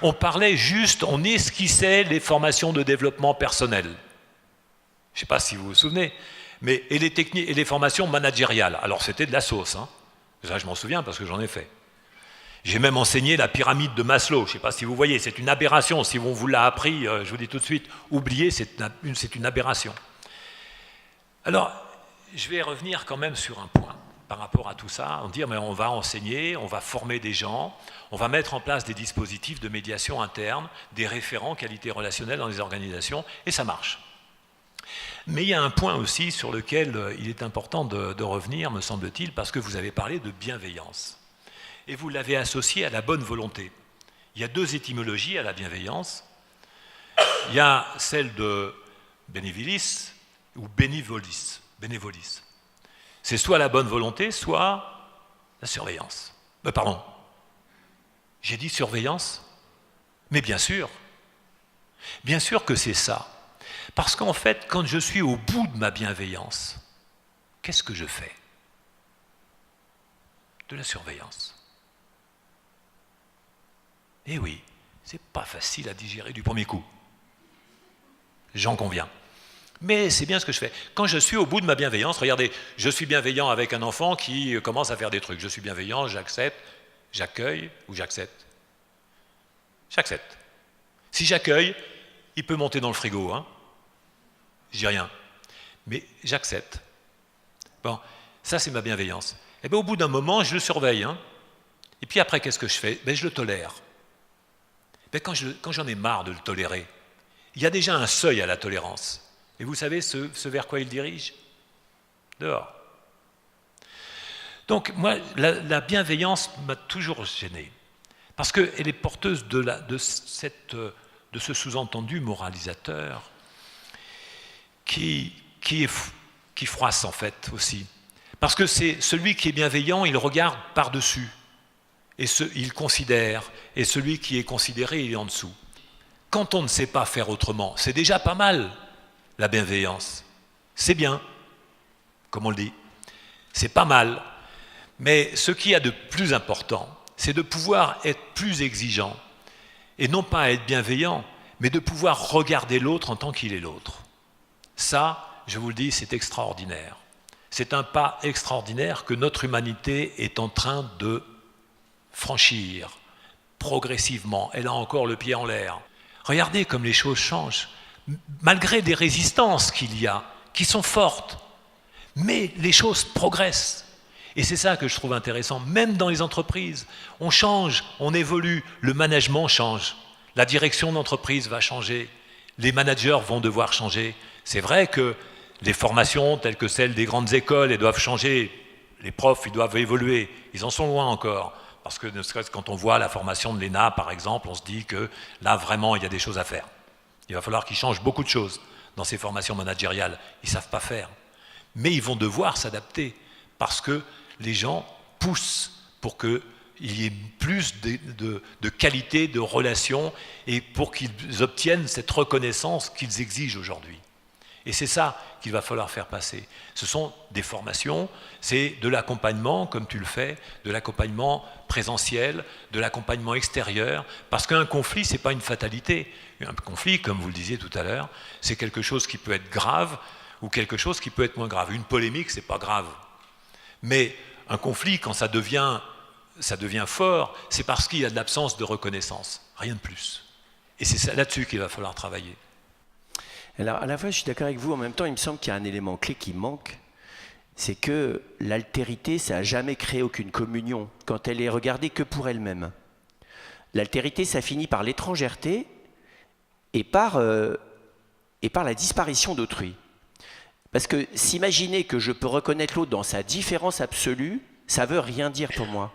Speaker 1: On parlait juste, on esquissait les formations de développement personnel. Je ne sais pas si vous vous souvenez, mais et les techniques et les formations managériales. Alors c'était de la sauce, hein. Ça, je m'en souviens parce que j'en ai fait. J'ai même enseigné la pyramide de Maslow. Je ne sais pas si vous voyez, c'est une aberration. Si on vous l'a appris, je vous dis tout de suite, oubliez, c'est une aberration. Alors, je vais revenir quand même sur un point par rapport à tout ça. On dit, mais on va enseigner, on va former des gens, on va mettre en place des dispositifs de médiation interne, des référents qualité relationnelle dans les organisations, et ça marche. Mais il y a un point aussi sur lequel il est important de revenir, me semble-t-il, parce que vous avez parlé de bienveillance. Et vous l'avez associé à la bonne volonté. Il y a deux étymologies à la bienveillance. Il y a celle de benevolis ou benevolis. C'est soit la bonne volonté, soit la surveillance. Pardon, j'ai dit surveillance? Mais bien sûr que c'est ça. Parce qu'en fait, quand je suis au bout de ma bienveillance, qu'est-ce que je fais? De la surveillance. Eh oui, c'est pas facile à digérer du premier coup. J'en conviens. Mais c'est bien ce que je fais. Quand je suis au bout de ma bienveillance, regardez, je suis bienveillant avec un enfant qui commence à faire des trucs. Je suis bienveillant, j'accepte, j'accueille ou j'accepte. J'accepte. Si j'accueille, il peut monter dans le frigo, hein. Je dis rien. Mais j'accepte. Bon, ça c'est ma bienveillance. Et bien au bout d'un moment, je le surveille, hein. Et puis après, qu'est-ce que je fais? Je le tolère. Ben, quand j'en ai marre de le tolérer, il y a déjà un seuil à la tolérance. Et vous savez ce vers quoi il dirige? Dehors. Donc, moi, la bienveillance m'a toujours gêné. Parce qu'elle est porteuse de ce sous-entendu moralisateur qui froisse, en fait, aussi. Parce que c'est celui qui est bienveillant, il regarde par-dessus. Et il considère. Et celui qui est considéré, il est en dessous. Quand on ne sait pas faire autrement, c'est déjà pas mal, la bienveillance. C'est bien, comme on le dit. C'est pas mal. Mais ce qu'il y a de plus important, c'est de pouvoir être plus exigeant. Et non pas être bienveillant, mais de pouvoir regarder l'autre en tant qu'il est l'autre. Ça, je vous le dis, c'est extraordinaire. C'est un pas extraordinaire que notre humanité est en train de franchir progressivement. Elle a encore le pied en l'air. Regardez comme les choses changent. Malgré des résistances qu'il y a, qui sont fortes, mais les choses progressent. Et c'est ça que je trouve intéressant. Même dans les entreprises, on change, on évolue, le management change. La direction d'entreprise va changer. Les managers vont devoir changer. C'est vrai que les formations telles que celles des grandes écoles, elles doivent changer. Les profs, ils doivent évoluer. Ils en sont loin encore. Parce que ne serait-ce quand on voit la formation de l'ENA, par exemple, on se dit que là, vraiment, il y a des choses à faire. Il va falloir qu'ils changent beaucoup de choses dans ces formations managériales. Ils ne savent pas faire. Mais ils vont devoir s'adapter parce que les gens poussent pour qu'il y ait plus de qualité, de relations et pour qu'ils obtiennent cette reconnaissance qu'ils exigent aujourd'hui. Et c'est ça qu'il va falloir faire passer. Ce sont des formations, c'est de l'accompagnement, comme tu le fais, de l'accompagnement présentiel, de l'accompagnement extérieur, parce qu'un conflit, ce n'est pas une fatalité. Un conflit, comme vous le disiez tout à l'heure, c'est quelque chose qui peut être grave ou quelque chose qui peut être moins grave. Une polémique, ce n'est pas grave. Mais un conflit, quand ça devient fort, c'est parce qu'il y a de l'absence de reconnaissance, rien de plus. Et c'est là-dessus qu'il va falloir travailler.
Speaker 2: Alors, à la fois, je suis d'accord avec vous, en même temps, il me semble qu'il y a un élément clé qui manque, c'est que l'altérité, ça n'a jamais créé aucune communion, quand elle est regardée que pour elle-même. L'altérité, ça finit par l'étrangèreté et par la disparition d'autrui. Parce que s'imaginer que je peux reconnaître l'autre dans sa différence absolue, ça ne veut rien dire pour moi.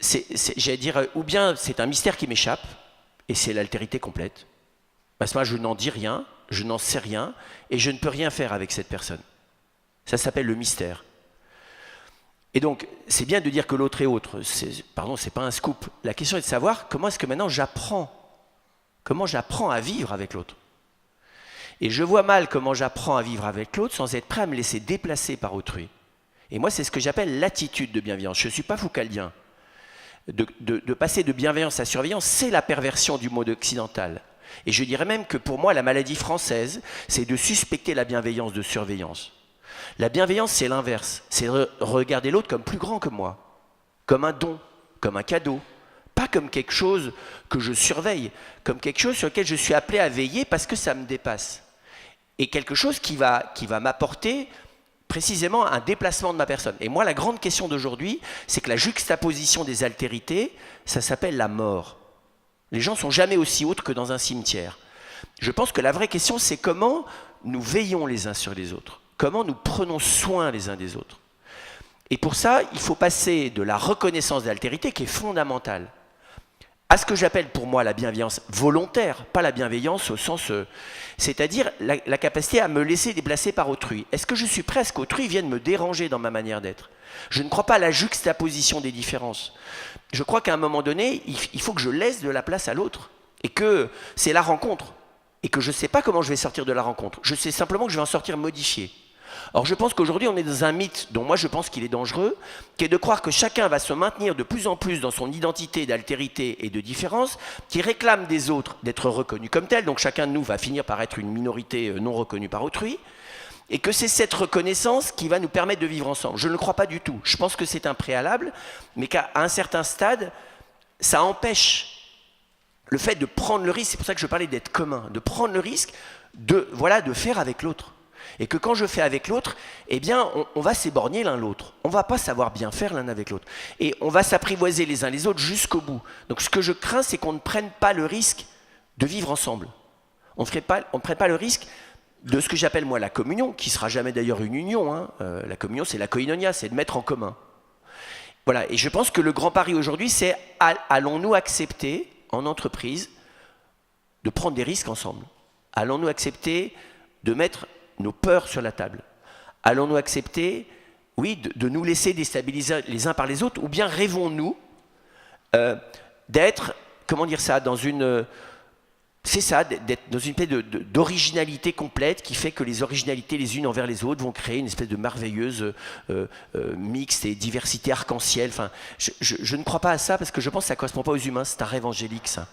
Speaker 2: J'allais dire, ou bien c'est un mystère qui m'échappe, et c'est l'altérité complète. Parce que moi, je n'en dis rien, je n'en sais rien, et je ne peux rien faire avec cette personne. Ça s'appelle le mystère. Et donc, c'est bien de dire que l'autre est autre. Pardon, c'est pas un scoop. La question est de savoir comment est-ce que maintenant j'apprends. Comment j'apprends à vivre avec l'autre. Et je vois mal comment j'apprends à vivre avec l'autre sans être prêt à me laisser déplacer par autrui. Et moi, c'est ce que j'appelle l'attitude de bienveillance. Je ne suis pas foucaldien. De passer de bienveillance à surveillance, c'est la perversion du mode occidental. Et je dirais même que pour moi, la maladie française, c'est de suspecter la bienveillance de surveillance. La bienveillance, c'est l'inverse. C'est regarder l'autre comme plus grand que moi, comme un don, comme un cadeau. Pas comme quelque chose que je surveille, comme quelque chose sur lequel je suis appelé à veiller parce que ça me dépasse. Et quelque chose qui va m'apporter précisément un déplacement de ma personne. Et moi, la grande question d'aujourd'hui, c'est que la juxtaposition des altérités, ça s'appelle la mort. Les gens ne sont jamais aussi hautes que dans un cimetière. Je pense que la vraie question, c'est comment nous veillons les uns sur les autres, comment nous prenons soin les uns des autres. Et pour ça, il faut passer de la reconnaissance de l'altérité, qui est fondamentale, à ce que j'appelle pour moi la bienveillance volontaire, pas la bienveillance au sens, c'est-à-dire la capacité à me laisser déplacer par autrui. Est-ce que je suis prêt à ce qu'autrui vienne me déranger dans ma manière d'être? Je ne crois pas à la juxtaposition des différences. Je crois qu'à un moment donné, il faut que je laisse de la place à l'autre, et que c'est la rencontre, et que je ne sais pas comment je vais sortir de la rencontre. Je sais simplement que je vais en sortir modifié. Or, je pense qu'aujourd'hui, on est dans un mythe dont moi je pense qu'il est dangereux, qui est de croire que chacun va se maintenir de plus en plus dans son identité d'altérité et de différence, qui réclame des autres d'être reconnu comme tel. Donc chacun de nous va finir par être une minorité non reconnue par autrui, et que c'est cette reconnaissance qui va nous permettre de vivre ensemble. Je ne le crois pas du tout. Je pense que c'est un préalable, mais qu'à un certain stade, ça empêche le fait de prendre le risque. C'est pour ça que je parlais d'être commun, de prendre le risque de faire avec l'autre. Et que quand je fais avec l'autre, eh bien, on va s'éborgner l'un l'autre. On ne va pas savoir bien faire l'un avec l'autre. Et on va s'apprivoiser les uns les autres jusqu'au bout. Donc ce que je crains, c'est qu'on ne prenne pas le risque de vivre ensemble. On ne prenne pas le risque de ce que j'appelle moi la communion, qui ne sera jamais d'ailleurs une union. Hein. La communion, c'est la koinonia, c'est de mettre en commun. Voilà. Et je pense que le grand pari aujourd'hui, c'est allons-nous accepter, en entreprise, de prendre des risques ensemble? Allons-nous accepter de mettre nos peurs sur la table? Allons-nous accepter, oui, de nous laisser déstabiliser les uns par les autres, ou bien rêvons-nous d'être, comment dire ça, d'être dans une paix d'originalité complète qui fait que les originalités les unes envers les autres vont créer une espèce de merveilleuse mixte et diversité arc-en-ciel. Enfin, je ne crois pas à ça parce que je pense que ça ne correspond pas aux humains, c'est un rêve angélique ça.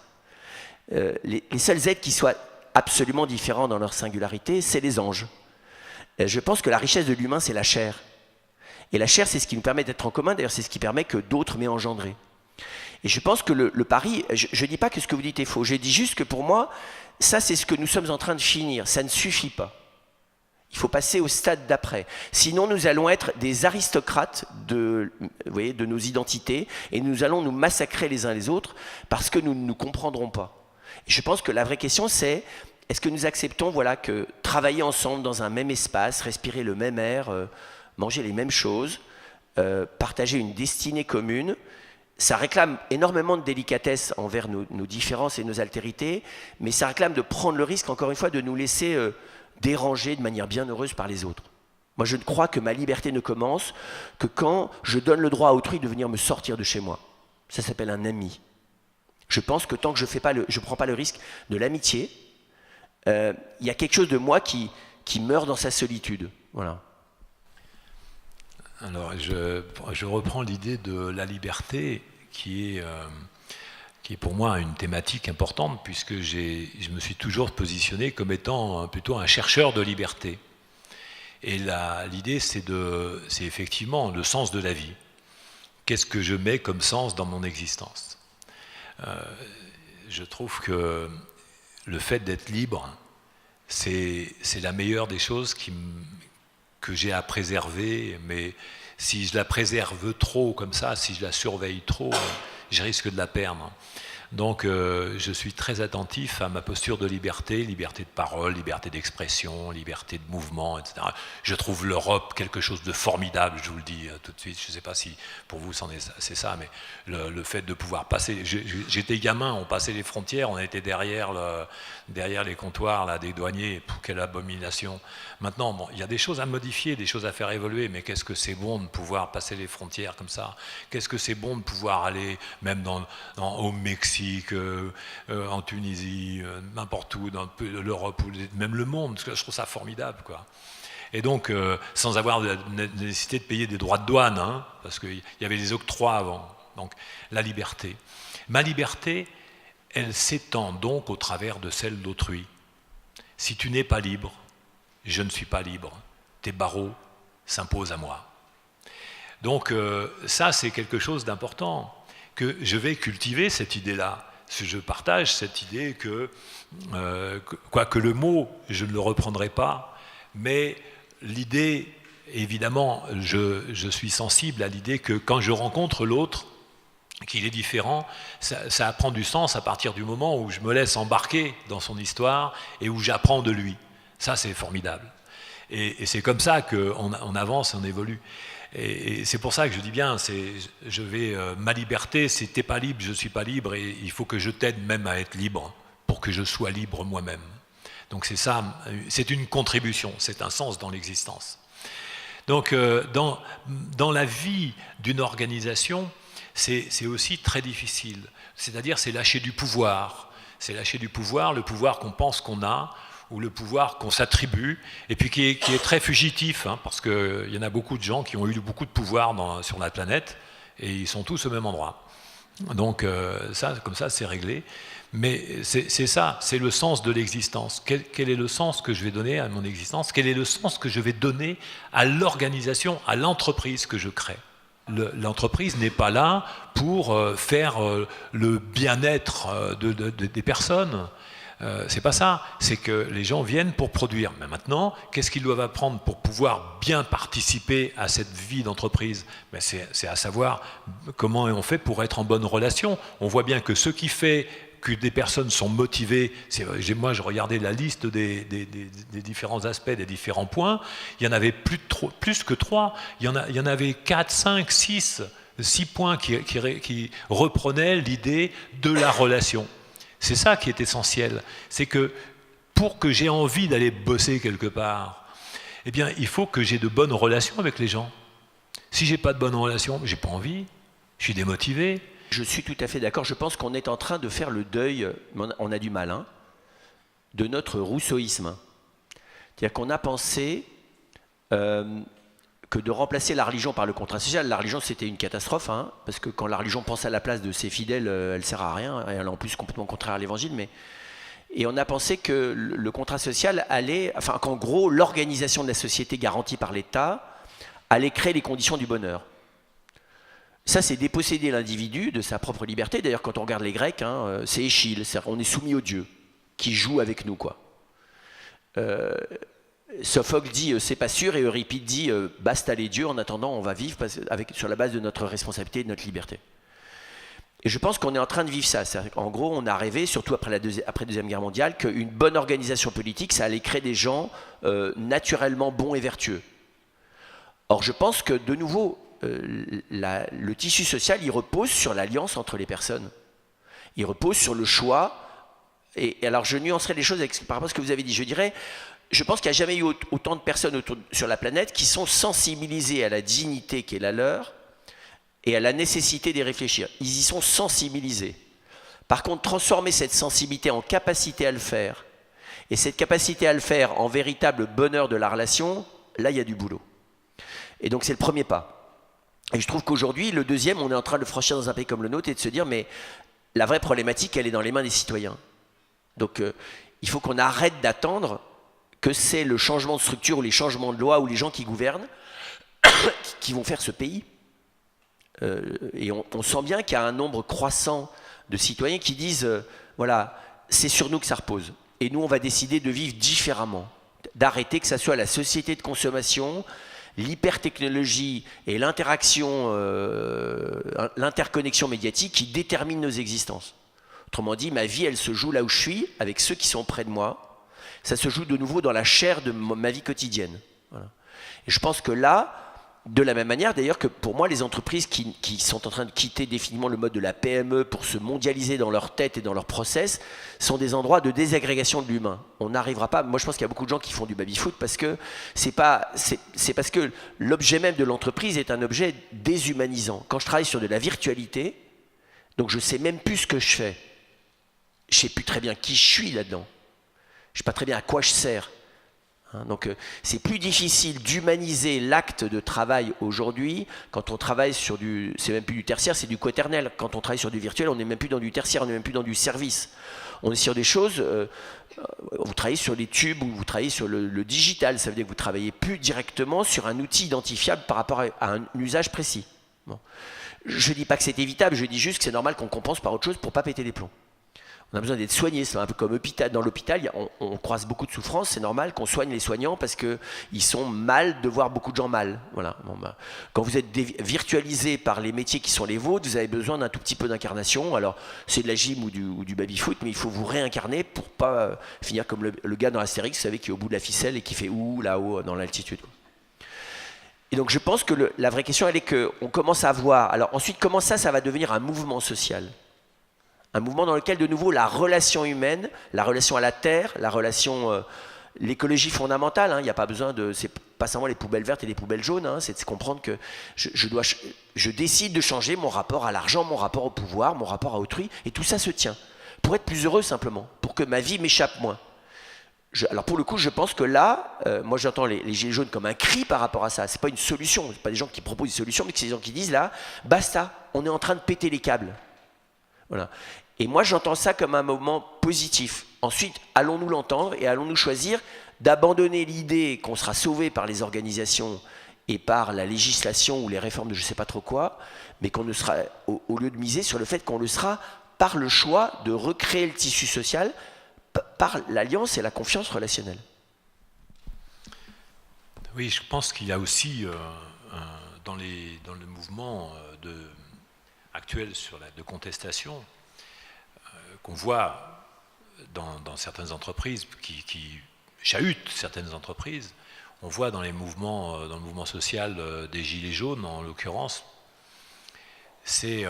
Speaker 2: Les seuls êtres qui soient absolument différents dans leur singularité, c'est les anges. Je pense que la richesse de l'humain, c'est la chair. Et la chair, c'est ce qui nous permet d'être en commun, d'ailleurs c'est ce qui permet que d'autres m'aient engendré. Et je pense que le pari, je ne dis pas que ce que vous dites est faux, je dis juste que pour moi, ça c'est ce que nous sommes en train de finir, ça ne suffit pas. Il faut passer au stade d'après. Sinon, nous allons être des aristocrates de nos identités et nous allons nous massacrer les uns les autres parce que nous ne nous comprendrons pas. Et je pense que la vraie question c'est, est-ce que nous acceptons que travailler ensemble dans un même espace, respirer le même air, manger les mêmes choses, partager une destinée commune, ça réclame énormément de délicatesse envers nos différences et nos altérités, mais ça réclame de prendre le risque, encore une fois, de nous laisser déranger de manière bien heureuse par les autres. Moi, je ne crois que ma liberté ne commence que quand je donne le droit à autrui de venir me sortir de chez moi. Ça s'appelle un ami. Je pense que tant que je ne prends pas le risque de l'amitié, il y a quelque chose de moi qui meurt dans sa solitude. Voilà.
Speaker 1: Alors, je reprends l'idée de la liberté qui est pour moi une thématique importante puisque je me suis toujours positionné comme étant plutôt un chercheur de liberté. Et l'idée, c'est effectivement le sens de la vie. Qu'est-ce que je mets comme sens dans mon existence? Je trouve que le fait d'être libre, c'est la meilleure des choses que j'ai à préserver, mais si je la préserve trop comme ça, si je la surveille trop, je risque de la perdre. Donc je suis très attentif à ma posture de liberté, liberté de parole, liberté d'expression, liberté de mouvement, etc. Je trouve l'Europe quelque chose de formidable, je vous le dis tout de suite. Je ne sais pas si pour vous c'est ça, mais le fait de pouvoir passer... J'étais gamin, on passait les frontières, on était derrière les comptoirs là, des douaniers, quelle abomination. Maintenant, bon, il y a des choses à modifier, des choses à faire évoluer, mais qu'est-ce que c'est bon de pouvoir passer les frontières comme ça? Qu'est-ce que c'est bon de pouvoir aller même au Mexique, Mexique, en Tunisie, n'importe où, dans l'Europe ou même le monde, parce que je trouve ça formidable, quoi. Et donc, sans avoir la nécessité de payer des droits de douane, hein, parce qu'il y avait des octrois avant. Donc, la liberté. Ma liberté, elle s'étend donc au travers de celle d'autrui. Si tu n'es pas libre, je ne suis pas libre. Tes barreaux s'imposent à moi. Donc ça, c'est quelque chose d'important, que je vais cultiver cette idée-là. Je partage cette idée que le mot, je ne le reprendrai pas, mais l'idée, évidemment, je suis sensible à l'idée que quand je rencontre l'autre, qu'il est différent, ça prend du sens à partir du moment où je me laisse embarquer dans son histoire et où j'apprends de lui. Ça, c'est formidable. Et c'est comme ça qu'on avance, on évolue. Et c'est pour ça que je dis bien, ma liberté, c'est t'es pas libre, je suis pas libre, et il faut que je t'aide même à être libre, pour que je sois libre moi-même. Donc c'est ça, c'est une contribution, c'est un sens dans l'existence. Donc dans la vie d'une organisation, c'est aussi très difficile. C'est-à-dire, c'est lâcher du pouvoir. C'est lâcher du pouvoir, le pouvoir qu'on pense qu'on a, ou le pouvoir qu'on s'attribue, et puis qui est très fugitif, hein, parce qu'il y en a beaucoup de gens qui ont eu beaucoup de pouvoir sur la planète, et ils sont tous au même endroit. Donc comme ça, c'est réglé. Mais c'est ça, c'est le sens de l'existence. Quel est le sens que je vais donner à mon existence? Quel est le sens que je vais donner à l'organisation, à l'entreprise que je crée? L'entreprise n'est pas là pour faire le bien-être des personnes. C'est pas ça, c'est que les gens viennent pour produire. Mais maintenant, qu'est-ce qu'ils doivent apprendre pour pouvoir bien participer à cette vie d'entreprise? C'est à savoir comment on fait pour être en bonne relation. On voit bien que ce qui fait que des personnes sont motivées, moi je regardais la liste des différents aspects, des différents points, il y en avait plus que 3, il y en avait 4, 5, 6 points qui reprenaient l'idée de la relation. C'est ça qui est essentiel, c'est que pour que j'ai envie d'aller bosser quelque part, eh bien il faut que j'ai de bonnes relations avec les gens. Si j'ai pas de bonnes relations, j'ai pas envie, je suis démotivé.
Speaker 2: Je suis tout à fait d'accord. Je pense qu'on est en train de faire le deuil, on a du mal, hein, de notre rousseauisme. C'est-à-dire qu'on a pensé que de remplacer la religion par le contrat social, la religion c'était une catastrophe, hein, parce que quand la religion pense à la place de ses fidèles, elle sert à rien, elle est en plus complètement contraire à l'évangile, et on a pensé que le contrat social qu'en gros l'organisation de la société garantie par l'État allait créer les conditions du bonheur. Ça, c'est déposséder l'individu de sa propre liberté. D'ailleurs, quand on regarde les Grecs, hein, c'est Échille, on est soumis au Dieu, qui joue avec nous, quoi. Sophocle dit c'est pas sûr, et Euripide dit basta les dieux, en attendant on va vivre sur la base de notre responsabilité et de notre liberté. Et je pense qu'on est en train de vivre ça. En gros, on a rêvé, surtout après la Deuxième Guerre mondiale, qu'une bonne organisation politique, ça allait créer des gens naturellement bons et vertueux. Or, je pense que, de nouveau, le tissu social, il repose sur l'alliance entre les personnes. Il repose sur le choix. Et alors, je nuancerai les choses par rapport à ce que vous avez dit. Je dirais, je pense qu'il n'y a jamais eu autant de personnes sur la planète qui sont sensibilisées à la dignité qui est la leur et à la nécessité d'y réfléchir. Ils y sont sensibilisés. Par contre, transformer cette sensibilité en capacité à le faire, et cette capacité à le faire en véritable bonheur de la relation, là, il y a du boulot. Et donc, c'est le premier pas. Et je trouve qu'aujourd'hui, le deuxième, on est en train de le franchir dans un pays comme le nôtre et de se dire, mais la vraie problématique, elle est dans les mains des citoyens. Donc, il faut qu'on arrête d'attendre que c'est le changement de structure ou les changements de loi ou les gens qui gouvernent qui vont faire ce pays. Et on sent bien qu'il y a un nombre croissant de citoyens qui disent, voilà, c'est sur nous que ça repose. Et nous, on va décider de vivre différemment, d'arrêter que ça soit la société de consommation, l'hypertechnologie et l'interaction, l'interconnexion médiatique qui déterminent nos existences. Autrement dit, ma vie, elle se joue là où je suis, avec ceux qui sont près de moi. Ça se joue de nouveau dans la chair de ma vie quotidienne. Voilà. Et je pense que là, de la même manière d'ailleurs que pour moi, les entreprises qui sont en train de quitter définitivement le mode de la PME pour se mondialiser dans leur tête et dans leur process, sont des endroits de désagrégation de l'humain. On n'arrivera pas, moi je pense qu'il y a beaucoup de gens qui font du baby-foot parce que c'est parce que l'objet même de l'entreprise est un objet déshumanisant. Quand je travaille sur de la virtualité, donc je ne sais même plus ce que je fais. je ne sais plus très bien qui je suis là-dedans. Je ne sais pas très bien à quoi je sers. Donc c'est plus difficile d'humaniser l'acte de travail aujourd'hui quand on travaille sur c'est même plus du tertiaire, c'est du quaternel. Quand on travaille sur du virtuel, on n'est même plus dans du tertiaire, on n'est même plus dans du service. On est sur des choses, vous travaillez sur les tubes ou vous travaillez sur le digital, ça veut dire que vous ne travaillez plus directement sur un outil identifiable par rapport à un usage précis. Bon. Je ne dis pas que c'est évitable, je dis juste que c'est normal qu'on compense par autre chose pour ne pas péter les plombs. On a besoin d'être soigné, c'est un peu comme dans l'hôpital, on croise beaucoup de souffrances, c'est normal qu'on soigne les soignants parce qu'ils sont mal de voir beaucoup de gens mal. Voilà. Quand vous êtes virtualisé par les métiers qui sont les vôtres, vous avez besoin d'un tout petit peu d'incarnation. Alors c'est de la gym ou du baby-foot, mais il faut vous réincarner pour pas finir comme le gars dans Astérix, vous savez, qui est au bout de la ficelle et qui fait ouh là-haut dans l'altitude. Et donc je pense que la vraie question, elle est qu'on commence à voir. Alors ensuite, comment ça va devenir un mouvement social ? Un mouvement dans lequel, de nouveau, la relation humaine, la relation à la terre, la relation, l'écologie fondamentale, il n'y a pas besoin de, c'est pas seulement les poubelles vertes et les poubelles jaunes, c'est de comprendre que je décide de changer mon rapport à l'argent, mon rapport au pouvoir, mon rapport à autrui, et tout ça se tient. Pour être plus heureux simplement, pour que ma vie m'échappe moins. Alors pour le coup, je pense que là, moi j'entends les gilets jaunes comme un cri par rapport à ça. C'est pas une solution, c'est pas des gens qui proposent des solutions, mais c'est des gens qui disent là, basta, on est en train de péter les câbles. Voilà. Et moi, j'entends ça comme un moment positif. Ensuite, allons-nous l'entendre et allons-nous choisir d'abandonner l'idée qu'on sera sauvé par les organisations et par la législation ou les réformes de je ne sais pas trop quoi, mais qu'on ne sera, au lieu de miser sur le fait qu'on le sera par le choix de recréer le tissu social, par l'alliance et la confiance relationnelle.
Speaker 1: Oui, je pense qu'il y a aussi dans le mouvement actuel de contestation qu'on voit dans certaines entreprises qui chahutent certaines entreprises, on voit dans le mouvement social des Gilets jaunes en l'occurrence, c'est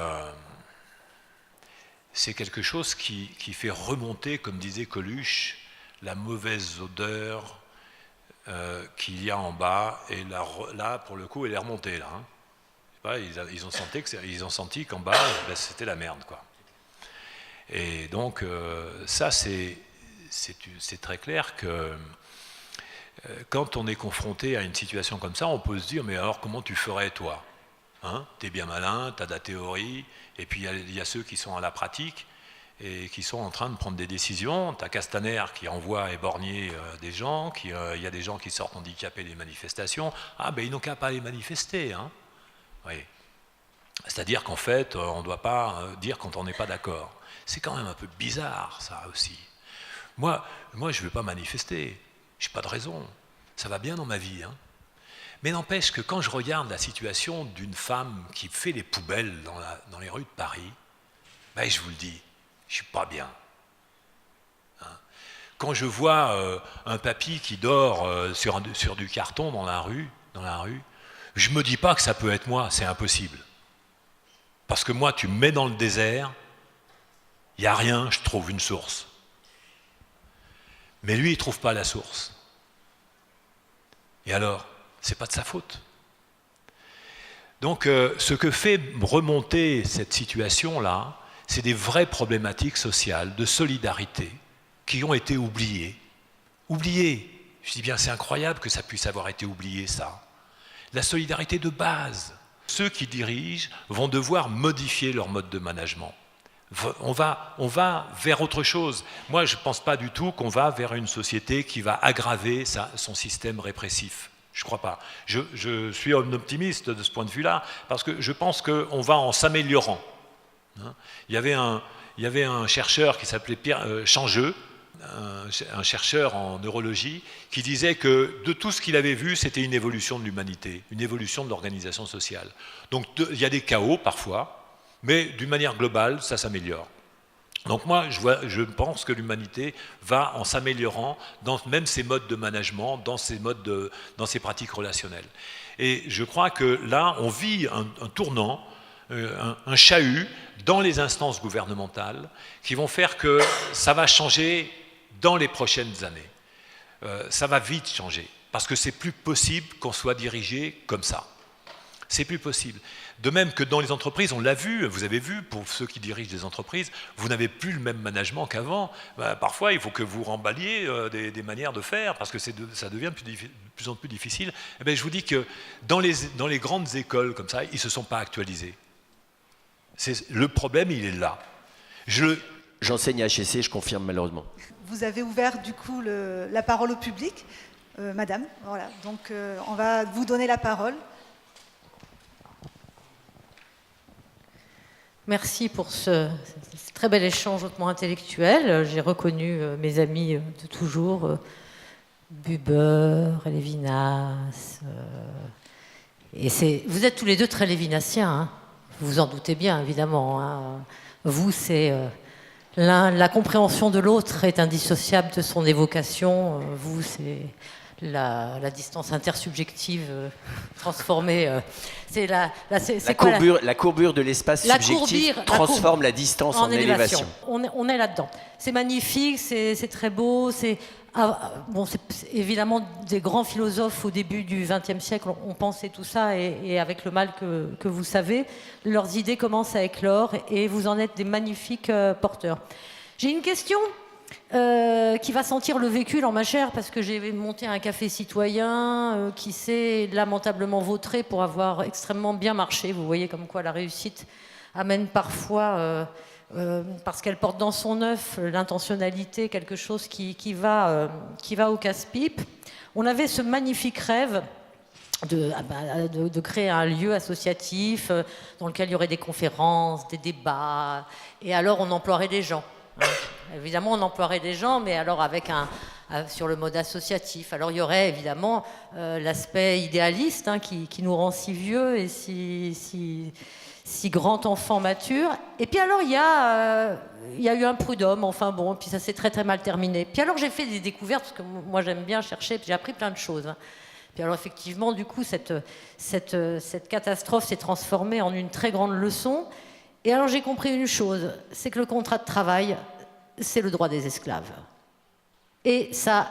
Speaker 1: quelque chose qui fait remonter, comme disait Coluche, la mauvaise odeur qu'il y a en bas, et là pour le coup elle est remontée là. Ils ont senti qu'en bas c'était la merde quoi. Et donc ça c'est très clair que quand on est confronté à une situation comme ça, on peut se dire mais alors comment tu ferais toi, t'es bien malin, t'as de la théorie, et puis il y a ceux qui sont à la pratique et qui sont en train de prendre des décisions. T'as Castaner qui envoie éborgner des gens, il y a des gens qui sortent handicapés des manifestations. Ah ben ils n'ont qu'à pas les manifester, Oui. C'est-à-dire qu'en fait, on ne doit pas dire quand on n'est pas d'accord. C'est quand même un peu bizarre, ça aussi. Moi je ne veux pas manifester. Je n'ai pas de raison. Ça va bien dans ma vie. Mais n'empêche que quand je regarde la situation d'une femme qui fait les poubelles dans les rues de Paris, ben je vous le dis, je ne suis pas bien. Quand je vois un papy qui dort sur du carton dans la rue, je ne me dis pas que ça peut être moi, c'est impossible. Parce que moi, tu me mets dans le désert, il n'y a rien, je trouve une source. Mais lui, il ne trouve pas la source. Et alors, ce n'est pas de sa faute. Donc, ce que fait remonter cette situation-là, c'est des vraies problématiques sociales, de solidarité, qui ont été oubliées. Oubliées. Je dis bien, c'est incroyable que ça puisse avoir été oublié, ça. La solidarité de base. Ceux qui dirigent vont devoir modifier leur mode de management. On va vers autre chose. Moi, je ne pense pas du tout qu'on va vers une société qui va aggraver son système répressif. Je ne crois pas. Je suis un optimiste de ce point de vue-là, parce que je pense qu'on va en s'améliorant. Il y avait un chercheur qui s'appelait Pierre Changeux, un chercheur en neurologie, qui disait que de tout ce qu'il avait vu, c'était une évolution de l'humanité, une évolution de l'organisation sociale. Donc il y a des chaos parfois, mais d'une manière globale, ça s'améliore. Donc moi, je pense que l'humanité va en s'améliorant dans même ses modes de management, dans ses pratiques relationnelles. Et je crois que là, on vit un tournant, un chahut dans les instances gouvernementales qui vont faire que ça va changer dans les prochaines années. Ça va vite changer, parce que c'est plus possible qu'on soit dirigé comme ça. C'est plus possible. De même que dans les entreprises, on l'a vu, vous avez vu, pour ceux qui dirigent des entreprises, vous n'avez plus le même management qu'avant. Parfois, il faut que vous remballiez des manières de faire, parce que ça devient de plus en plus difficile. Je vous dis que dans les grandes écoles comme ça, ils ne se sont pas actualisés. Le problème, il est là.
Speaker 2: J'enseigne à HEC, je confirme malheureusement.
Speaker 3: Vous avez ouvert du coup la parole au public. Madame, voilà. Donc on va vous donner la parole.
Speaker 5: Merci pour ce très bel échange hautement intellectuel. J'ai reconnu mes amis de toujours, Buber, Lévinas. Vous êtes tous les deux très lévinassiens, hein. Vous vous en doutez bien, évidemment. Hein. Vous, c'est la compréhension de l'autre est indissociable de son évocation. Vous, c'est la distance intersubjective transformée.
Speaker 2: La courbure de l'espace subjectif transforme la distance en élévation.
Speaker 5: On est là-dedans. C'est magnifique, c'est très beau. C'est évidemment des grands philosophes au début du XXe siècle ont pensé tout ça et avec le mal que vous savez, leurs idées commencent à éclore et vous en êtes des magnifiques porteurs. J'ai une question qui va sentir le vécu dans ma chair parce que j'ai monté un café citoyen qui s'est lamentablement vautré pour avoir extrêmement bien marché. Vous voyez comme quoi la réussite amène parfois, parce qu'elle porte dans son œuf l'intentionnalité, quelque chose qui va au casse-pipe. On avait ce magnifique rêve de créer un lieu associatif dans lequel il y aurait des conférences, des débats, et alors on emploierait des gens. Évidemment, on emploierait des gens, mais alors sur le mode associatif. Alors il y aurait évidemment l'aspect idéaliste qui nous rend si vieux et si grand enfant mature. Et puis alors il y a eu un prud'homme, enfin bon, puis ça s'est très très mal terminé. Puis alors j'ai fait des découvertes, parce que moi j'aime bien chercher, puis j'ai appris plein de choses. Puis alors effectivement, du coup, cette catastrophe s'est transformée en une très grande leçon. Et alors j'ai compris une chose, c'est que le contrat de travail, c'est le droit des esclaves. Et ça,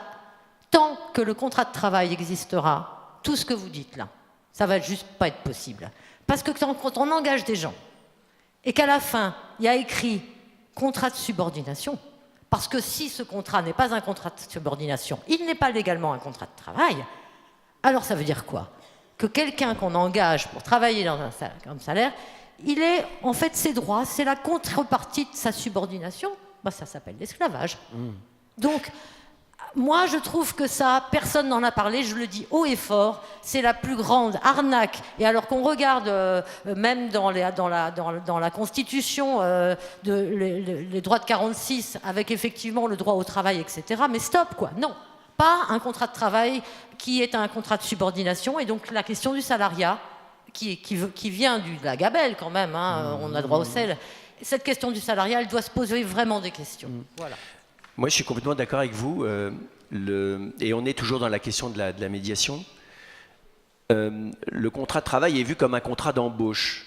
Speaker 5: tant que le contrat de travail existera, tout ce que vous dites là, ça va juste pas être possible. Parce que quand on engage des gens, et qu'à la fin, il y a écrit contrat de subordination, parce que si ce contrat n'est pas un contrat de subordination, il n'est pas légalement un contrat de travail, alors ça veut dire quoi? Que quelqu'un qu'on engage pour travailler dans un salaire, il est, en fait, ses droits, c'est la contrepartie de sa subordination. Ça s'appelle l'esclavage. Donc, moi, je trouve que ça, personne n'en a parlé, je le dis haut et fort, c'est la plus grande arnaque. Et alors qu'on regarde, même dans la Constitution, les droits de 46, avec effectivement le droit au travail, etc., mais stop, quoi, non. Pas un contrat de travail qui est un contrat de subordination. Et donc, la question du salariat, qui vient de la gabelle quand même, hein, on a droit au sel. Cette question du salariat, elle doit se poser vraiment des questions. Voilà.
Speaker 2: Moi, je suis complètement d'accord avec vous. Et on est toujours dans la question de la médiation. Le contrat de travail est vu comme un contrat d'embauche.